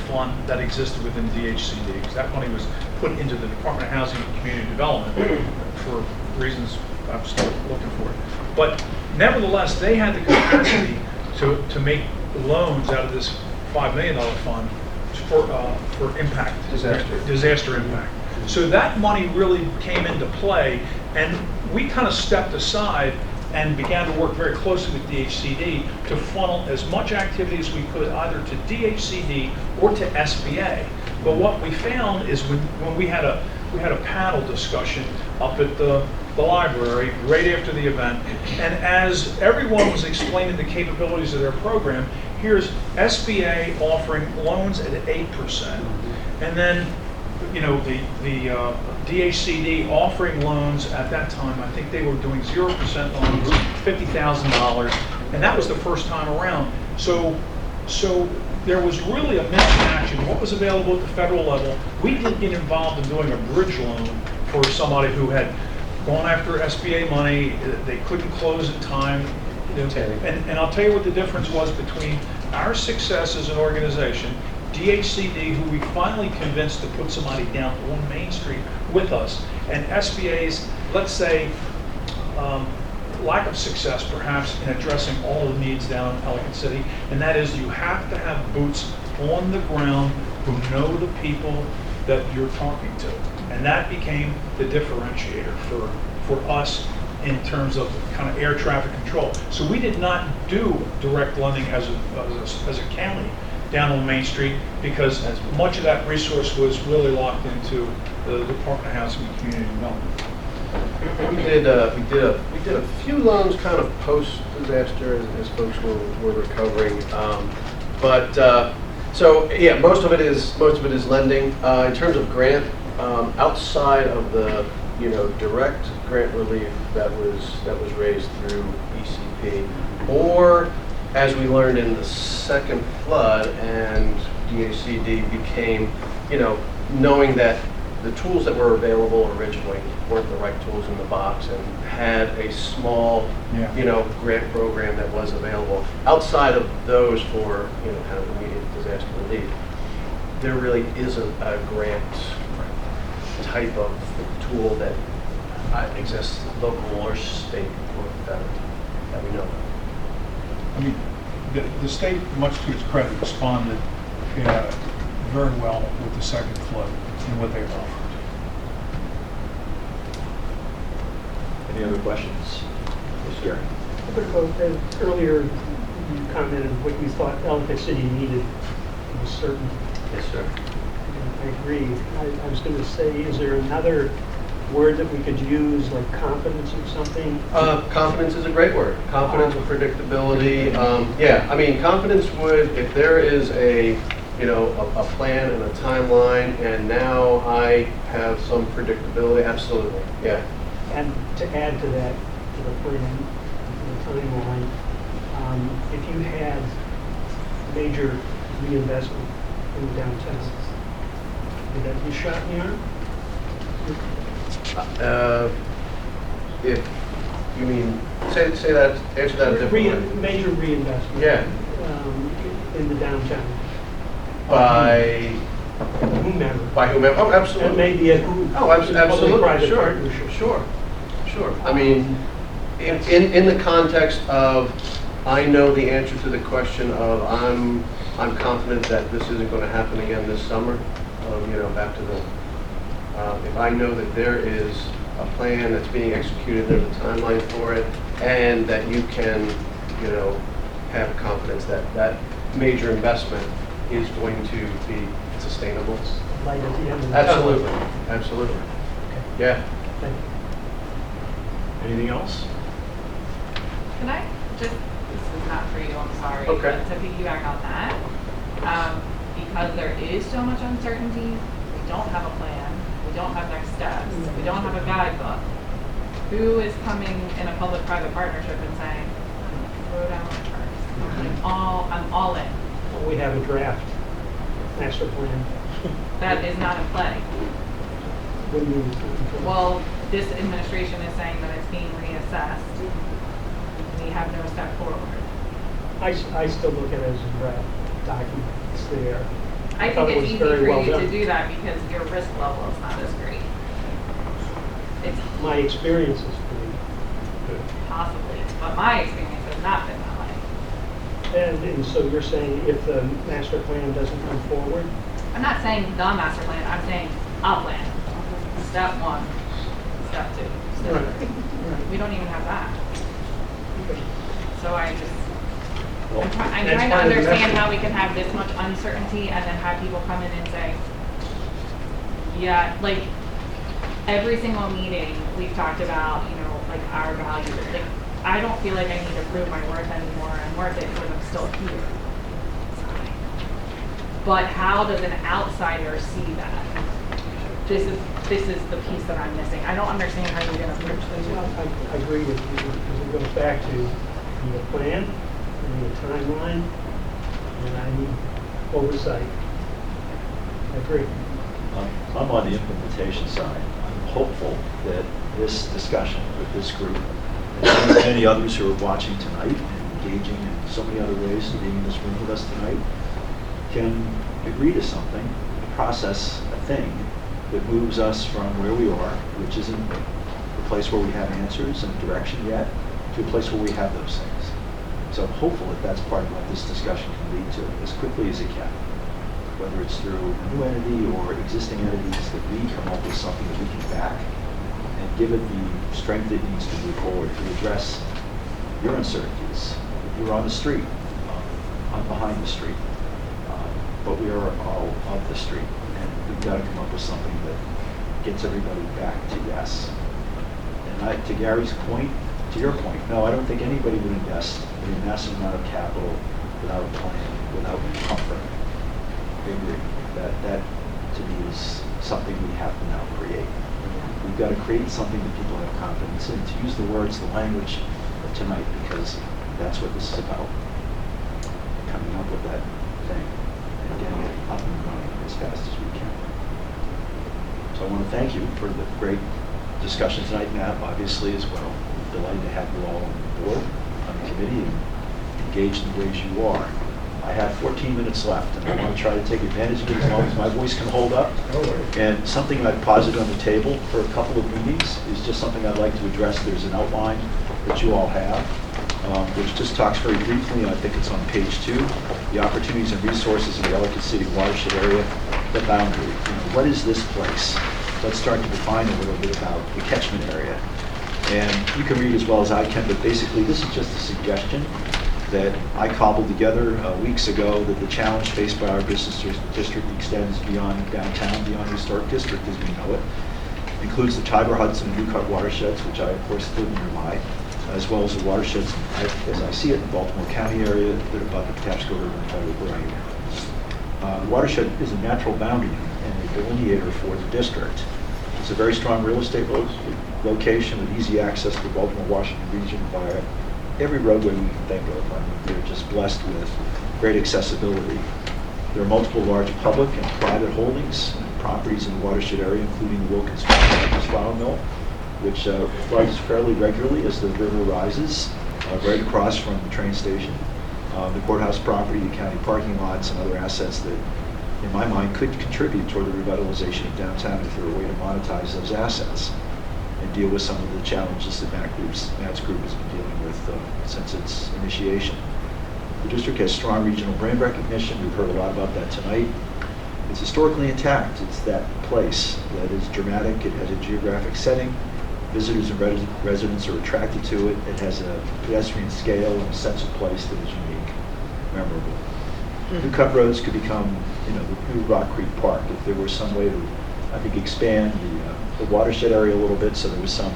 fund that existed within DHCD, because that money was put into the Department of Housing and Community Development for reasons I'm still looking for. But nevertheless, they had the capacity to make loans out of this $5 million fund for impact, disaster impact. So that money really came into play, and we kind of stepped aside and began to work very closely with DHCD to funnel as much activity as we could either to DHCD or to SBA. But what we found is when we had a panel discussion up at the library right after the event, and as everyone was explaining the capabilities of their program, here's SBA offering loans at 8%, and then you know, the DHCD offering loans at that time, I think they were doing 0% loans, $50,000, and that was the first time around. So there was really a mismatch in what was available at the federal level. We didn't get involved in doing a bridge loan for somebody who had gone after SBA money, they couldn't close in time. And I'll tell you what the difference was between our success as an organization, DHCD, who we finally convinced to put somebody down on Main Street with us, and SBA's, let's say, lack of success perhaps in addressing all the needs down in Ellicott City, and that is you have to have boots on the ground who know the people that you're talking to. And that became the differentiator for us in terms of kind of air traffic control. So we did not do direct lending as a county down on Main Street because much of that resource was really locked into the Department of Housing and Community Development. We did a few loans kind of post-disaster as folks were recovering. So yeah, most of it is lending. In terms of grant, outside of the direct grant relief that was raised through ECP, or as we learned in the second flood and DACD became, knowing that the tools that were available originally weren't the right tools in the box and had a small, grant program that was available. Outside of those for, kind of immediate disaster relief, there really isn't a grant type of tool that exists local or state or federal that we know of. I mean, the state, much to its credit, responded very well with the second flood and what they offered. Any other questions? Yes, Gary. Earlier, you commented what you thought Ellicott City needed was certain. Yes, sir. I agree. I was going to say, is there another word that we could use, like confidence or something? Confidence is a great word. Confidence and predictability. Yeah, I mean, confidence would, if there is a plan and a timeline, and now I have some predictability, absolutely, yeah. And to add to that, to the plan, to the timeline, if you had major reinvestment in the downtown, would that be a shot in the arm? If you mean, say that, answer that differently. Major reinvestment. Yeah. In the downtown. By whomever. By whomever. Oh, absolutely. That may be a absolutely. private Sure. partnership. Sure. I mean, in the context of, I know the answer to the question of I'm confident that this isn't going to happen again this summer. Back to the. If I know that there is a plan that's being executed, there's a timeline for it, and that you can, have confidence that that major investment is going to be sustainable. Light at the end of the Absolutely. tunnel. Absolutely. Okay. Yeah. Thank you. Anything else? Can I just, this is not for you, I'm sorry, Okay. but to piggyback on that, because there is so much uncertainty, we don't have a plan, we don't have next steps, we don't have a guidebook. Who is coming in a public-private partnership and saying, throw down my cards, I'm all in? Well, we have a draft master plan. That is not in play. What do you mean? Well, this administration is saying that it's being reassessed. We have no step forward. I still look at it as a draft document. It's there. I thought think it it's was easy very for well you to done. do that because your risk level is not as great. It's My experience is pretty good. possibly, but my experience has not been that way. And so you're saying if the master plan doesn't come forward, I'm not saying the master plan, I'm saying a plan. Step one, step two, step Right. three. Right. We don't even have that. okay. So I'm That's trying to part of the understand message. how we can have this much uncertainty and then have people come in and say, yeah, like every single meeting we've talked about, like our values. Like I don't feel like I need to prove my worth anymore. I'm worth it because I'm still here. But how does an outsider see that? This is the piece that I'm missing. I don't understand how you're going to bridge the Well, two. I agree with you, because it goes back to the plan, and the timeline, and I need oversight. I agree. I'm on the implementation side. I'm hopeful that this discussion with this group, and many others who are watching tonight and engaging in so many other ways and being in this room with us tonight, can agree to something, process a thing that moves us from where we are, which isn't a place where we have answers and direction yet, to a place where we have those things. So I'm hopeful that that's part of what this discussion can lead to as quickly as it can. whether it's through a new entity or existing entities, that we come up with something that we can back and give it the strength it needs to move forward to address your uncertainties. You're on the street, I'm behind the street, but we are all of the street, and we've got to come up with something that gets everybody back to yes. And to Gary's point, to your point, no, I don't think anybody would invest in a massive amount of capital without a plan, without comfort. I agree. That to me is something we have to now create. We've got to create something that people have confidence in, to use the words, the language of tonight, because that's what this is about. Coming up with that thing and getting it up and running as fast as we can. So I want to thank you for the great discussion tonight, Matt, obviously, as well. Delighted to have you all on board, on the committee, and engaged in the ways you are. I have 14 minutes left, and I want to try to take advantage of it as long as my voice can hold up. And something I've posited on the table for a couple of meetings is just something I'd like to address. There's an outline that you all have, which just talks very briefly, and I think it's on page 2, the opportunities and resources in the Ellicott City watershed area, the boundary. You know, what is this place? Let's start to define a little bit about the catchment area. And you can read as well as I can, but basically this is just a suggestion that I cobbled together weeks ago, that the challenge faced by our business district extends beyond downtown, beyond the historic district as we know it. Includes the Tiber, Hudson, and Ellicott watersheds, which I of course live nearby, as well as the watersheds, as I see it, in the Baltimore County area that abut the Patapsco River and Federal River. The watershed is a natural boundary and a delineator for the district. It's a very strong real estate location with easy access to the Baltimore-Washington region via every roadway we can think of. I mean, they're just blessed with great accessibility. There are multiple large public and private holdings and properties in the watershed area, including the Wilkins Flour Mill, which floods fairly regularly as the river rises, right across from the train station. The courthouse property, the county parking lots, and other assets that, in my mind, could contribute toward the revitalization of downtown if there were a way to monetize those assets and deal with some of the challenges that Matt's group has been dealing with since its initiation. The district has strong regional brand recognition. We've heard a lot about that tonight. It's historically intact. It's that place that is dramatic. It has a geographic setting. Visitors and residents are attracted to it. It has a pedestrian scale and a sense of place that is unique, memorable. New cut roads could become, the new Rock Creek Park if there was some way to, I think, expand the watershed area a little bit, so there was some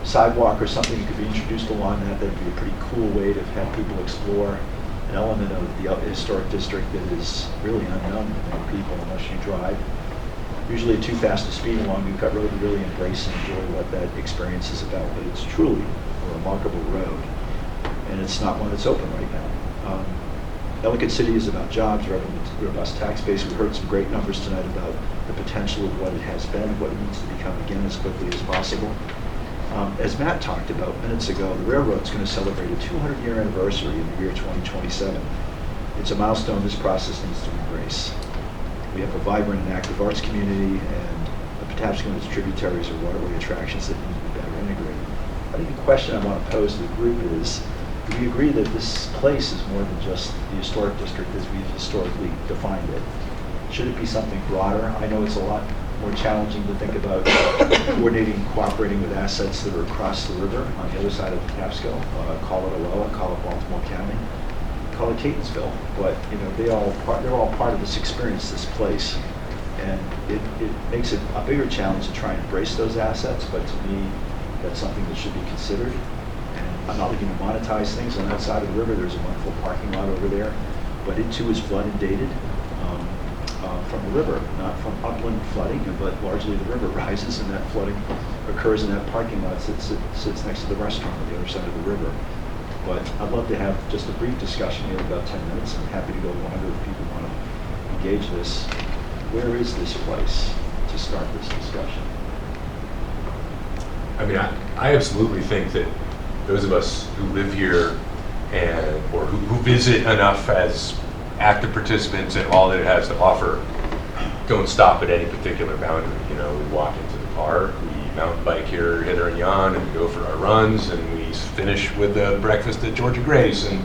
sidewalk or something that could be introduced along that. That'd be a pretty cool way to have people explore an element of the historic district that is really unknown to many people unless you drive. Usually too fast to speed along New Cut Road to really embrace and enjoy what that experience is about. But it's truly a remarkable road, and it's not one that's open right now. Ellicott City is about jobs, robust tax base. We heard some great numbers tonight about the potential of what it has been, what it needs to become again as quickly as possible. As Matt talked about minutes ago, the railroad's going to celebrate a 200-year anniversary in the year 2027. It's a milestone this process needs to embrace. We have a vibrant and active arts community, and the Patapsco and its tributaries are waterway attractions that need to be better integrated. I think the question I want to pose to the group is, do we agree that this place is more than just the historic district as we've historically defined it? Should it be something broader? I know it's a lot more challenging to think about coordinating and cooperating with assets that are across the river on the other side of Patapsco. Call it Oella, call it Baltimore County, call it Catonsville. But they're all part of this experience, this place. And it makes it a bigger challenge to try and embrace those assets, but to me, that's something that should be considered. I'm not looking to monetize things on that side of the river. There's a wonderful parking lot over there, but it too is flood inundated from the river, not from upland flooding, but largely the river rises and that flooding occurs in that parking lot that sits next to the restaurant on the other side of the river. But I'd love to have just a brief discussion here, about 10 minutes. I'm happy to go to 100 if people want to engage this. Where is this place to start this discussion? I mean, I absolutely think that those of us who live here or who visit enough as active participants in all that it has to offer don't stop at any particular boundary. We walk into the park, we mountain bike here, hither and yon, and we go for our runs, and we finish with breakfast at Georgia Gray's. And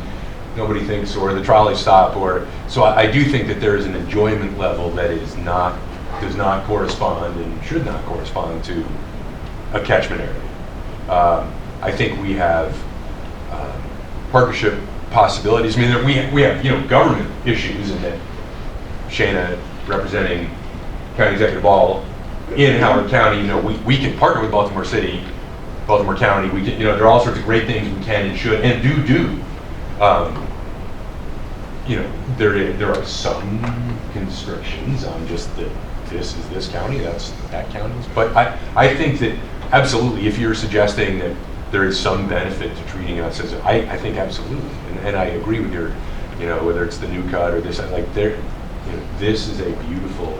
nobody thinks, or the trolley stop, or, so I do think that there is an enjoyment level that does not correspond and should not correspond to a catchment area. I think we have partnership possibilities. I mean, we have government issues, and that Shana, representing County Executive Ball in Howard County, we can partner with Baltimore City, Baltimore County. We can, there are all sorts of great things we can and should and do. There are some constrictions on just that this is this county, that's that county's. But I think that absolutely, if you're suggesting that there is some benefit to treating us as I think absolutely, and I agree with your, whether it's the new cut or this, this is a beautiful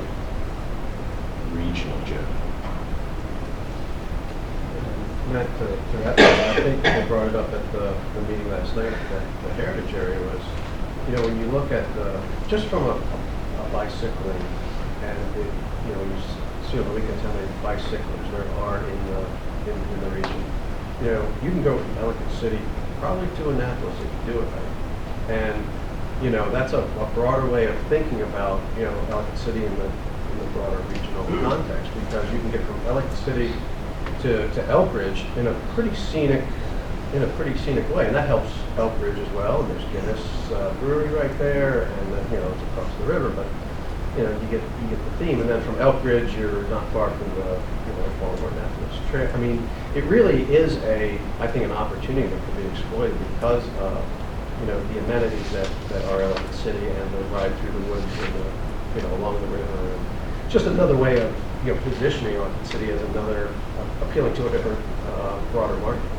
regional gem. Matt, to that, I think they brought it up at the meeting last night, that the heritage area was, when you look at just from a bicycling, and you see on the weekends how many bicyclers there are in the region. You can go from Ellicott City probably to Annapolis if you do it right. And that's a broader way of thinking about Ellicott City in the broader regional context, because you can get from Ellicott City to Elkridge in a pretty scenic way, and that helps Elkridge as well. And there's Guinness Brewery right there, and then it's across the river, but you get the theme. And then from Elkridge, you're not far from the Baltimore Annapolis Trail. I mean, it really is I think an opportunity that can be exploited because of the amenities that are Ellicott City, and the ride through the woods and along the river. And just another way of positioning Ellicott City as another appealing to a different broader market.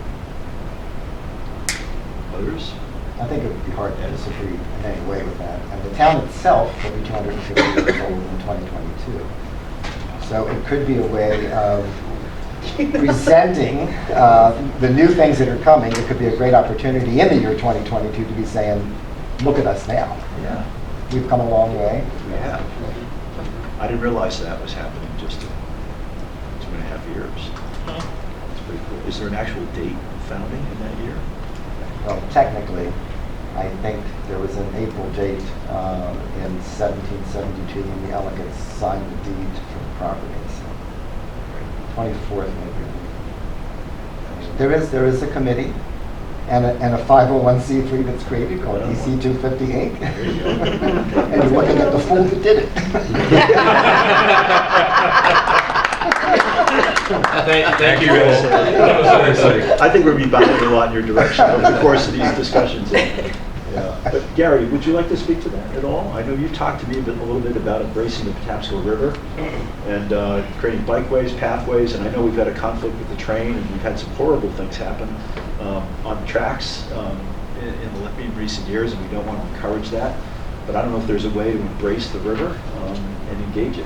Others? I think it would be hard to disagree in any way with that. And the town itself will be 250 years old in 2022. So it could be a way of presenting the new things that are coming. It could be a great opportunity in the year 2022 to be saying, look at us now. Yeah. We've come a long way. We have. I didn't realize that was happening just in 2.5 years. It's pretty cool. Is there an actual date of founding in that year? Well, technically, I think there was an April date in 1772 when the Ellicotts signed the deed for the property. So 24th maybe. There is a committee and a 501c3 that's created called EC 258. And you're looking at the fool that did it. Thank you, guys. I think we'll be bouncing a lot in your direction over the course of these discussions. Yeah. But Gary, would you like to speak to that at all? I know you talked to me a little bit about embracing the Patapsco River and creating bikeways, pathways, and I know we've had a conflict with the train, and we've had some horrible things happen on tracks in recent years, and we don't want to encourage that. But I don't know if there's a way to embrace the river and engage it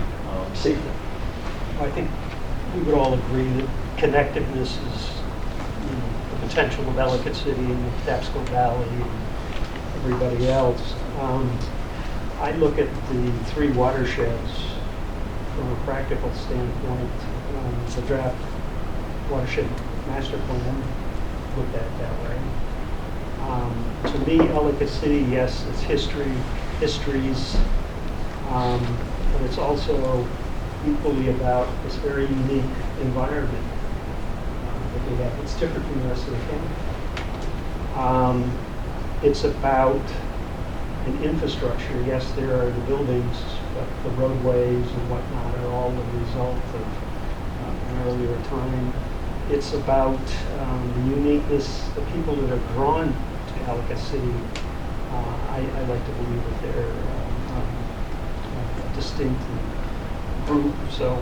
safely. I think we would all agree that connectiveness is the potential of Ellicott City and the Patapsco Valley and everybody else. I look at the three watersheds from a practical standpoint. The draft watershed master plan looked at that way. To me, Ellicott City, yes, it's histories, but it's also equally about this very unique environment that we have. It's different from the rest of the county. It's about an infrastructure. Yes, there are the buildings, but the roadways and whatnot are all the result of an earlier time. It's about the uniqueness, the people that are drawn to Ellicott City. I like to believe that they're distinct group. So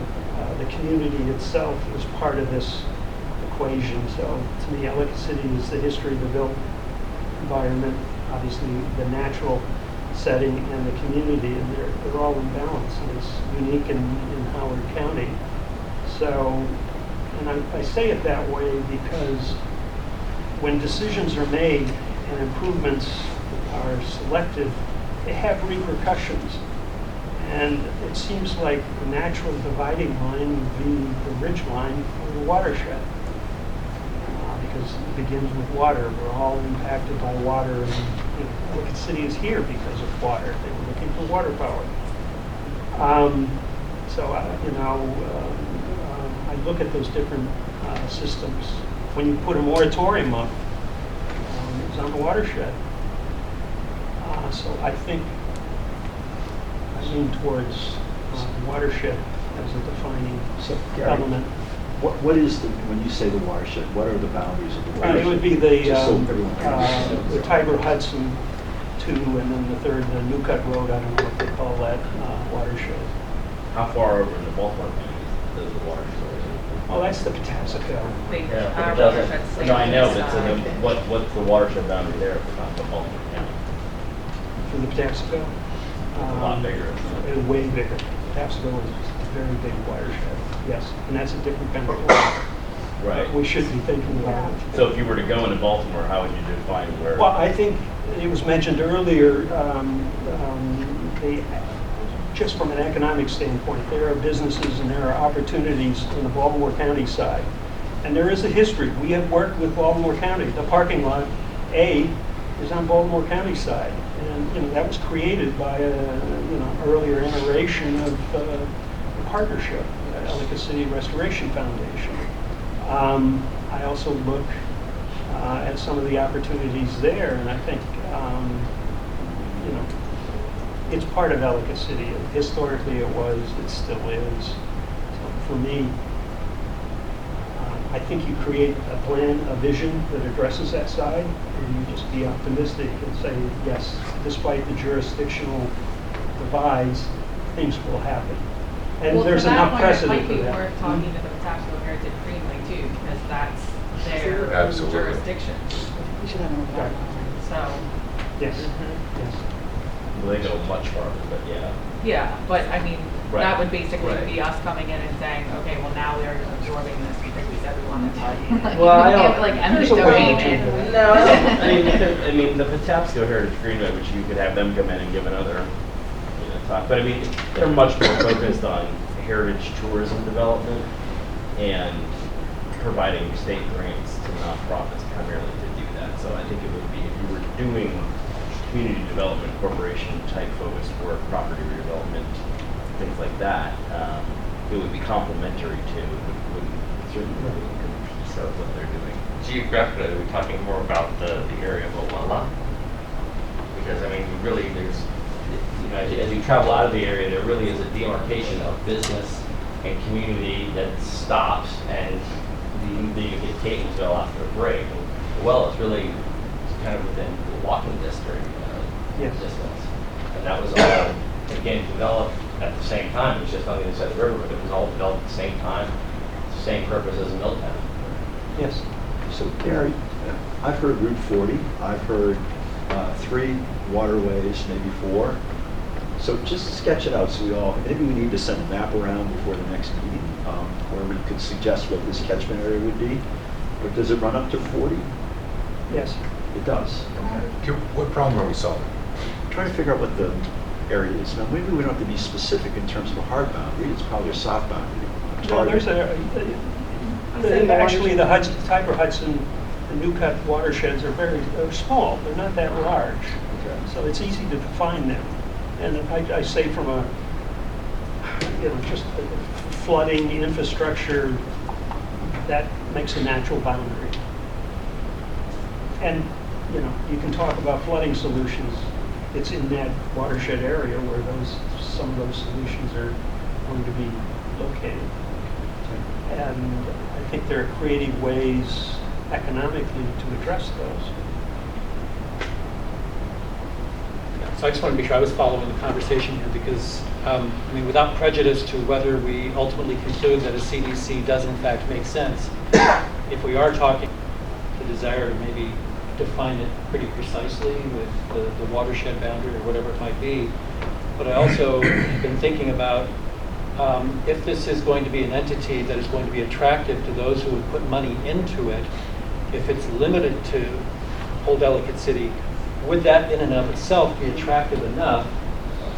the community itself is part of this equation. So to me, Ellicott City is the history of the built environment, obviously the natural setting, and the community, and they're all in balance, and it's unique in Howard County. So, and I say it that way because when decisions are made and improvements are selected, they have repercussions. And it seems like the natural dividing line would be the ridge line or the watershed. because it begins with water. We're all impacted by water, and Ellicott City is here because of water. They were looking for water power. I look at those different systems. When you put a moratorium up, it was on the watershed. So I think I lean towards the watershed as a defining element. What is when you say the watershed, what are the boundaries of the watershed? It would be the Just so everyone understands. the Tiber Hudson 2, and then the third, the New Cut Road, I don't know what they call that watershed. How far over in the Baltimore County does the water store? Oh, that's the Patapsco. Yeah, but it doesn't. No, I know, but so then what's the watershed boundary there if it's not the Baltimore County? For the Patapsco? It's a lot bigger. Isn't it? It's way bigger. Patapsco is a very big watershed, yes, and that's a different kind of water. Right. We should be thinking about it. So if you were to go into Baltimore, how would you define where? Well, I think it was mentioned earlier, just from an economic standpoint, there are businesses and there are opportunities in the Baltimore County side. And there is a history. We have worked with Baltimore County. The parking lot, A, is on Baltimore County side. And that was created by earlier iteration of a partnership, Ellicott City Restoration Foundation. I also look at some of the opportunities there, and I think it's part of Ellicott City. Historically it was, it still is. So for me, I think you create a plan, a vision that addresses that side, and you just be optimistic and say, yes, despite the jurisdictional divides, things will happen. And there's enough precedent for It might be that. worth talking to the Patapsco Heritage Greenway too, because that's their Absolutely. jurisdiction. We should have another Right. So, Yes, yes. Well, they go much farther, but yeah. yeah, but I mean, Right. that would basically Right. be us coming in and saying, okay, well now we're absorbing this because we said we wanted to. Well, I We don't- have like eminent There's a way domain to and. do that. No, I mean, the Patapsco Heritage Greenway, which you could have them come in and give another, talk. But I mean, they're much more focused on heritage tourism development and providing state grants to nonprofits primarily to do that. So I think it would be, if you were doing community development corporation type focused work, property redevelopment, things like that, it would be complementary to, it wouldn't certainly start what they're doing. Geographically, are we talking more about the area of Owella? Because, I mean, really, there's, As you travel out of the area, there really is a demarcation of business and community that stops, and you get Catonsville after a break. Well, it's really kind of within the walking district distance. And that was all, again, developed at the same time. It was just on the other side of the river, but it was all developed at the same time, same purpose as Milltown. Yes. So Gary, I've heard Route 40, I've heard 3 waterways, maybe 4. So just sketch it out so maybe we need to send a map around before the next meeting where we could suggest what this catchment area would be. But does it run up to 40? Yes. It does. Okay. What problem are we solving? Trying to figure out what the area is. Now, maybe we don't have to be specific in terms of a hard boundary. It's probably a soft boundary. No, there's actually the Tiber Hudson, the New Cut watersheds are small. They're not that large. Okay. So it's easy to define them. And I say from a, just flooding infrastructure, that makes a natural boundary. And, you can talk about flooding solutions. It's in that watershed area where some of those solutions are going to be located. And I think there are creative ways economically to address those. So I just want to make sure I was following the conversation here because, without prejudice to whether we ultimately conclude that a CDC does in fact make sense, if we are talking the desire to maybe define it pretty precisely with the watershed boundary or whatever it might be, but I also have been thinking about if this is going to be an entity that is going to be attractive to those who would put money into it, if it's limited to Old Ellicott City, would that in and of itself be attractive enough?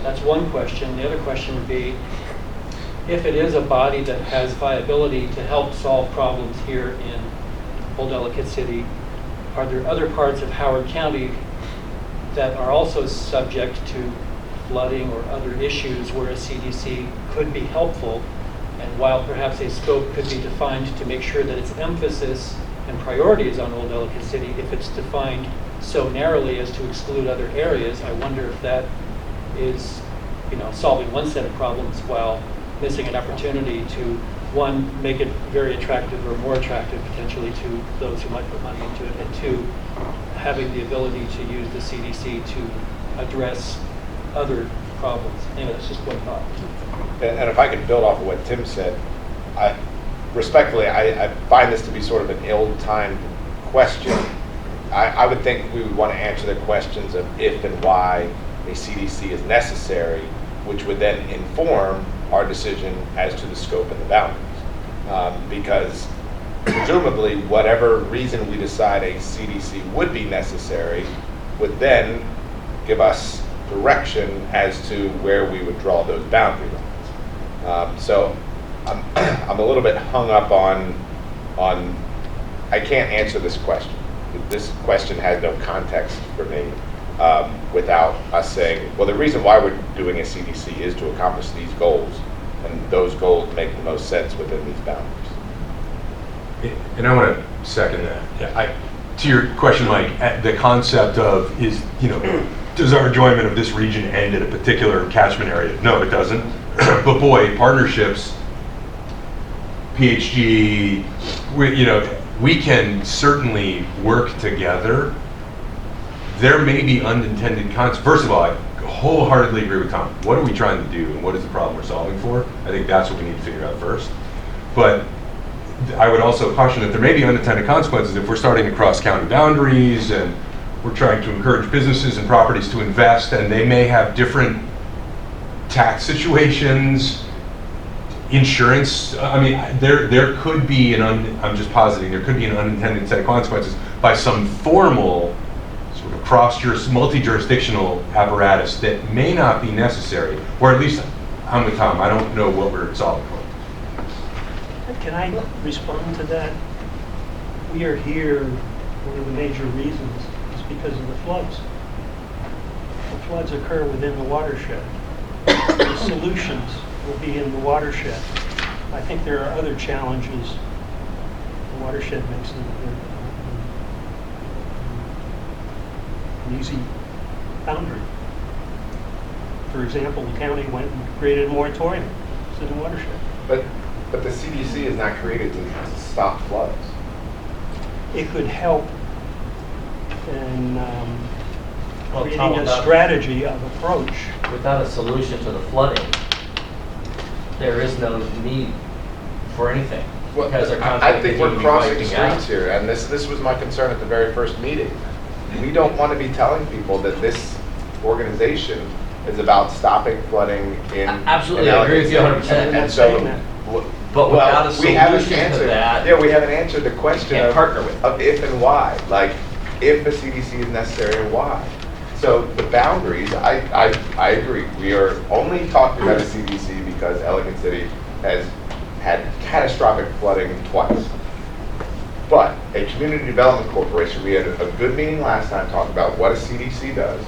That's one question. The other question would be, if it is a body that has viability to help solve problems here in Old Ellicott City, are there other parts of Howard County that are also subject to flooding or other issues where a CDC could be helpful? And while perhaps a scope could be defined to make sure that its emphasis and priority is on Old Ellicott City, if it's defined so narrowly as to exclude other areas, I wonder if that is, solving one set of problems while missing an opportunity to, one, make it very attractive or more attractive potentially to those who might put money into it, and two, having the ability to use the CDC to address other problems. Anyway, that's just one thought. And if I could build off of what Tim said, respectfully, I find this to be sort of an ill-timed question. I would think we would want to answer the questions of if and why a CDC is necessary, which would then inform our decision as to the scope and the boundaries. Because presumably, whatever reason we decide a CDC would be necessary would then give us direction as to where we would draw those boundary lines. So I'm a little bit hung up on I can't answer this question. This question has no context for me without us saying, well, the reason why we're doing a CDC is to accomplish these goals, and those goals make the most sense within these boundaries. And I want to second that. Yeah, to your question, Mike, the concept of does our enjoyment of this region end at a particular catchment area? No, it doesn't. But boy, partnerships, PHG, we can certainly work together. There may be unintended consequences. First of all, I wholeheartedly agree with Tom. What are we trying to do, and what is the problem we're solving for? I think that's what we need to figure out first. But I would also caution that there may be unintended consequences if we're starting to cross county boundaries and we're trying to encourage businesses and properties to invest, and they may have different tax situations, insurance. I mean, there could be I'm just positing, there could be an unintended set of consequences by some formal sort of multi-jurisdictional apparatus that may not be necessary, or at least I'm with Tom. I don't know what we're solving for. Can I respond to that? We are here, one of the major reasons is because of the floods. The floods occur within the watershed. The solutions will be in the watershed. I think there are other challenges. The watershed makes an easy boundary. For example, the county went and created a moratorium. It's in the watershed. But the CDC is not created to stop floods. It could help in creating a strategy of approach. Without a solution to the flooding, there is no need for anything. Well, I think we're crossing streets here, and this was my concern at the very first meeting. We don't want to be telling people that this organization is about stopping flooding in Absolutely, I agree with you 100%. And so, but without a solution to that, yeah, we haven't answered the question of if and why. Like, if a CDC is necessary and why. So the boundaries, I agree. We are only talking about a CDC because Ellicott City has had catastrophic flooding twice. But a community development corporation, we had a good meeting last time talking about what a CDC does.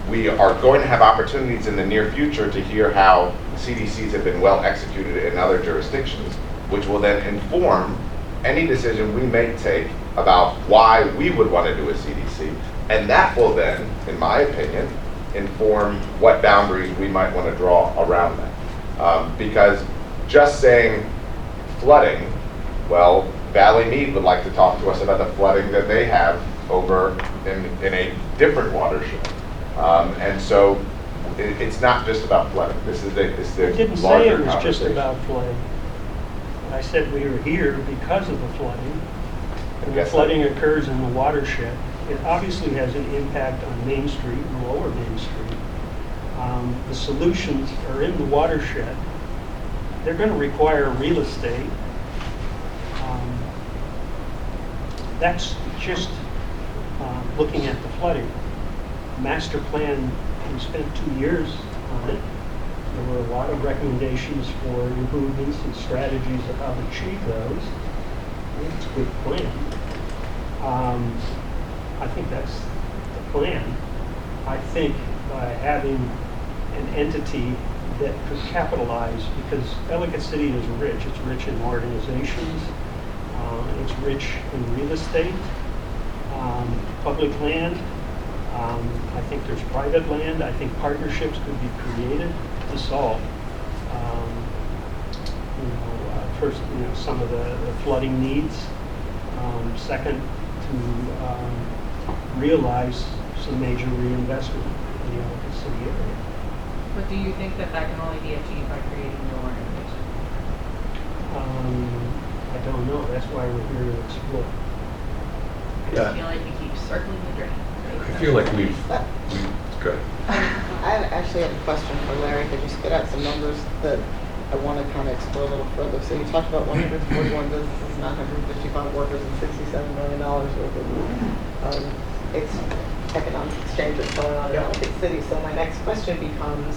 We are going to have opportunities in the near future to hear how CDCs have been well executed in other jurisdictions, which will then inform any decision we may take about why we would want to do a CDC. And that will then, in my opinion, inform what boundaries we might want to draw around that. Because just saying flooding, well, Valley Mead would like to talk to us about the flooding that they have over in a different watershed. And so it's not just about flooding. This is a I didn't say it was just about flooding. I said we are here because of the flooding. And the flooding occurs in the watershed. It obviously has an impact on Main Street and Lower Main Street. The solutions are in the watershed. They're going to require real estate. That's just looking at the flooding. Master plan, we spent 2 years on it. There were a lot of recommendations for improvements and strategies of how to achieve those. It's a good plan. I think that's the plan. I think by having an entity that could capitalize, because Ellicott City is rich. It's rich in organizations. It's rich in real estate, public land. I think there's private land. I think partnerships could be created to solve, first, some of the flooding needs. Second, to realize some major reinvestment in the Ellicott City area. But do you think that that can only be achieved by creating new organization? I don't know. That's why we're here to explore. I just feel like we keep circling the drain. I feel like we've good. I actually have a question for Larry. Could you spit out some numbers that I want to kind of explore a little further? So you talked about 141 businesses, 955 workers, and $67 million worth of economic exchange that's going on in Ellicott City. So my next question becomes,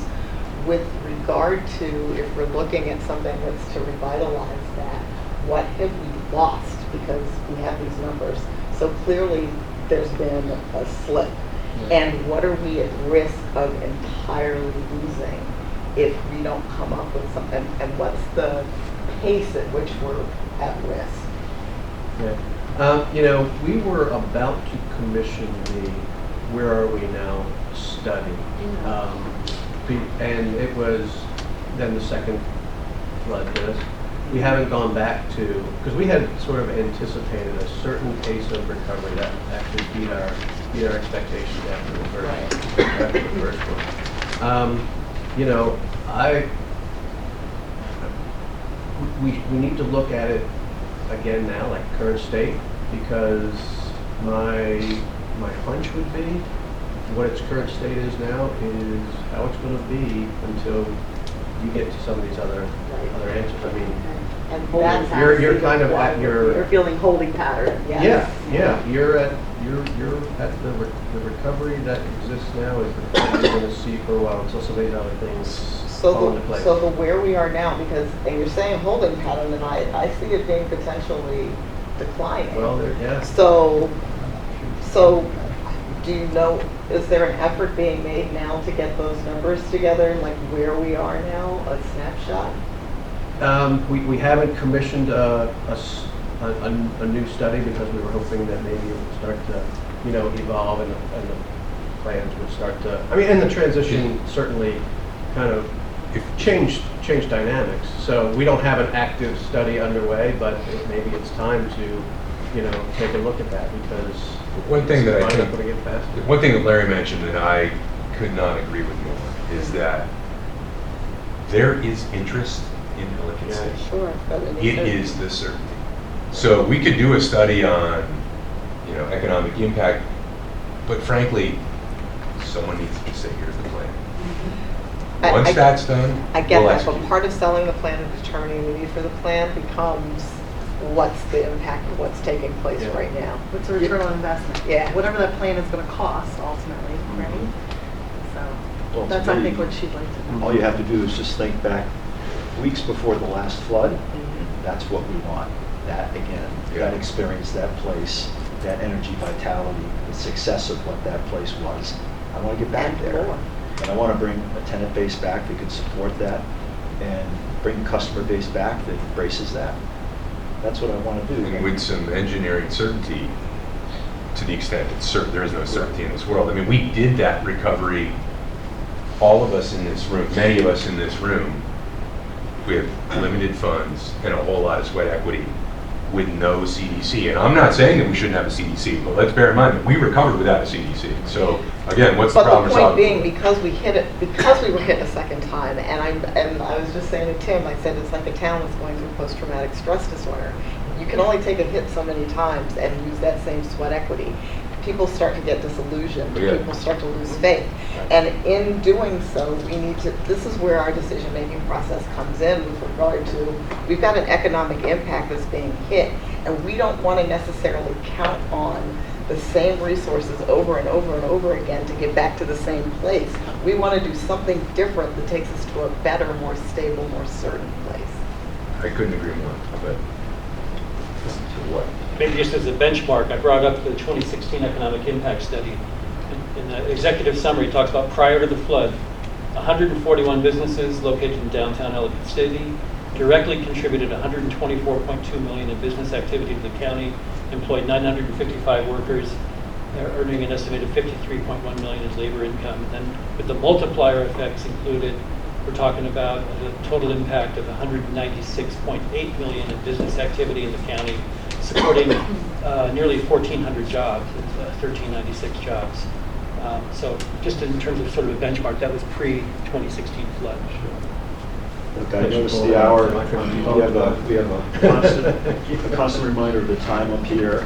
with regard to, if we're looking at something that's to revitalize that, what have we lost? Because we have these numbers. So clearly there's been a slip. And what are we at risk of entirely losing if we don't come up with something? And what's the pace at which we're at risk? Yeah. We were about to commission the Where Are We Now study. And it was then the second flood hit us. We haven't gone back to, because we had sort of anticipated a certain pace of recovery that actually beat our expectations after the first one. We need to look at it again now, like current state, because my hunch would be what its current state is now is how it's going to be until you get to some of these other answers. I mean, and that's you're kind of at your you're feeling holding pattern. Yes. Yeah. You're at the recovery that exists now is the you're going to see for a while until some of these other things fall into place. So the where we are now, because and you're saying holding pattern, and I see it being potentially declining. Well, yeah. So do you know? Is there an effort being made now to get those numbers together, like where we are now, a snapshot? We haven't commissioned a new study because we were hoping that maybe it would start to, evolve and the plans would start to. I mean, and the transition certainly kind of changed dynamics. So we don't have an active study underway, but maybe it's time to, take a look at that because one thing that I think, going to get faster. one thing that Larry mentioned that I could not agree with more is that there is interest in Ellicott City. Sure, it is the certainty. So we could do a study on, economic impact, but frankly, someone needs to say, here's the plan. Once that's done, I get we'll that, but execute. part of selling the plan and determining the need for the plan becomes what's the impact of what's taking place right now. What's the return on investment? Yeah. Whatever that plan is going to cost ultimately, right? So that's, I think, what she'd like to know. All you have to do is just think back weeks before the last flood. That's what we want. That again, that experience, that place, that energy vitality, the success of what that place was. I want to get back there. And I want to bring a tenant base back that can support that and bring a customer base back that embraces that. That's what I want to do. And with some engineering certainty, to the extent that there is no certainty in this world. I mean, we did that recovery, all of us in this room, many of us in this room, with limited funds and a whole lot of sweat equity with no CDC. And I'm not saying that we shouldn't have a CDC, but let's bear in mind that we recovered without a CDC. So again, what's the problem? But the point being, because we were hit a second time, and I was just saying to Tim, I said it's like a town that's going through post-traumatic stress disorder. You can only take a hit so many times and use that same sweat equity. People start to get disillusioned. People start to lose faith. And in doing so, we need to, this is where our decision-making process comes in with regard to, we've got an economic impact that's being hit, and we don't want to necessarily count on the same resources over and over and over again to get back to the same place. We want to do something different that takes us to a better, more stable, more certain place. I couldn't agree more, but maybe just as a benchmark, I brought up the 2016 economic impact study. In the executive summary, it talks about prior to the flood, 141 businesses located in downtown Ellicott City directly contributed 124.2 million in business activity to the county, employed 955 workers, earning an estimated 53.1 million in labor income. And then with the multiplier effects included, we're talking about a total impact of 196.8 million in business activity in the county, supporting nearly 1,400 jobs, 1,396 jobs. So just in terms of sort of a benchmark, that was pre-2016 flood. Look, I noticed the hour. We have a constant reminder of the time up here.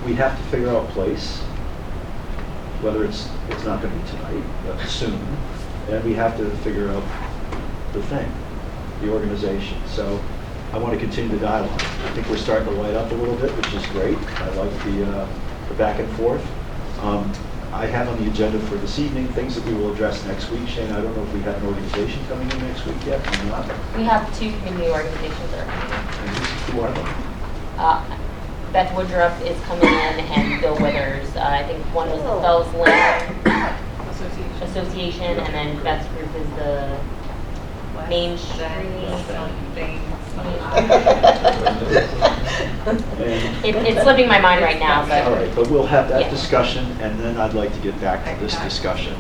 We have to figure out a place, whether it's not going to be tonight, but soon. And we have to figure out the thing, the organization. So I want to continue the dialogue. I think we're starting to light up a little bit, which is great. I like the back and forth. I have on the agenda for this evening things that we will address next week. Shane, I don't know if we have an organization coming in next week yet or not. We have 2 community organizations that are coming in. Who are they? Beth Woodruff is coming in and Bill Withers. I think one was the Fells Lane Association, and then Beth's group is the Main Street. It's slipping my mind right now, but. All right, but we'll have that Yeah. discussion, and then I'd like to get back to this discussion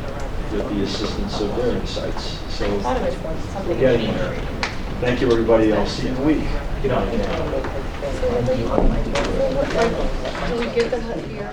with the assistance of their insights. So I thought it was something we're getting to there. Thank you, everybody. I'll see you in a week. Do we give them here?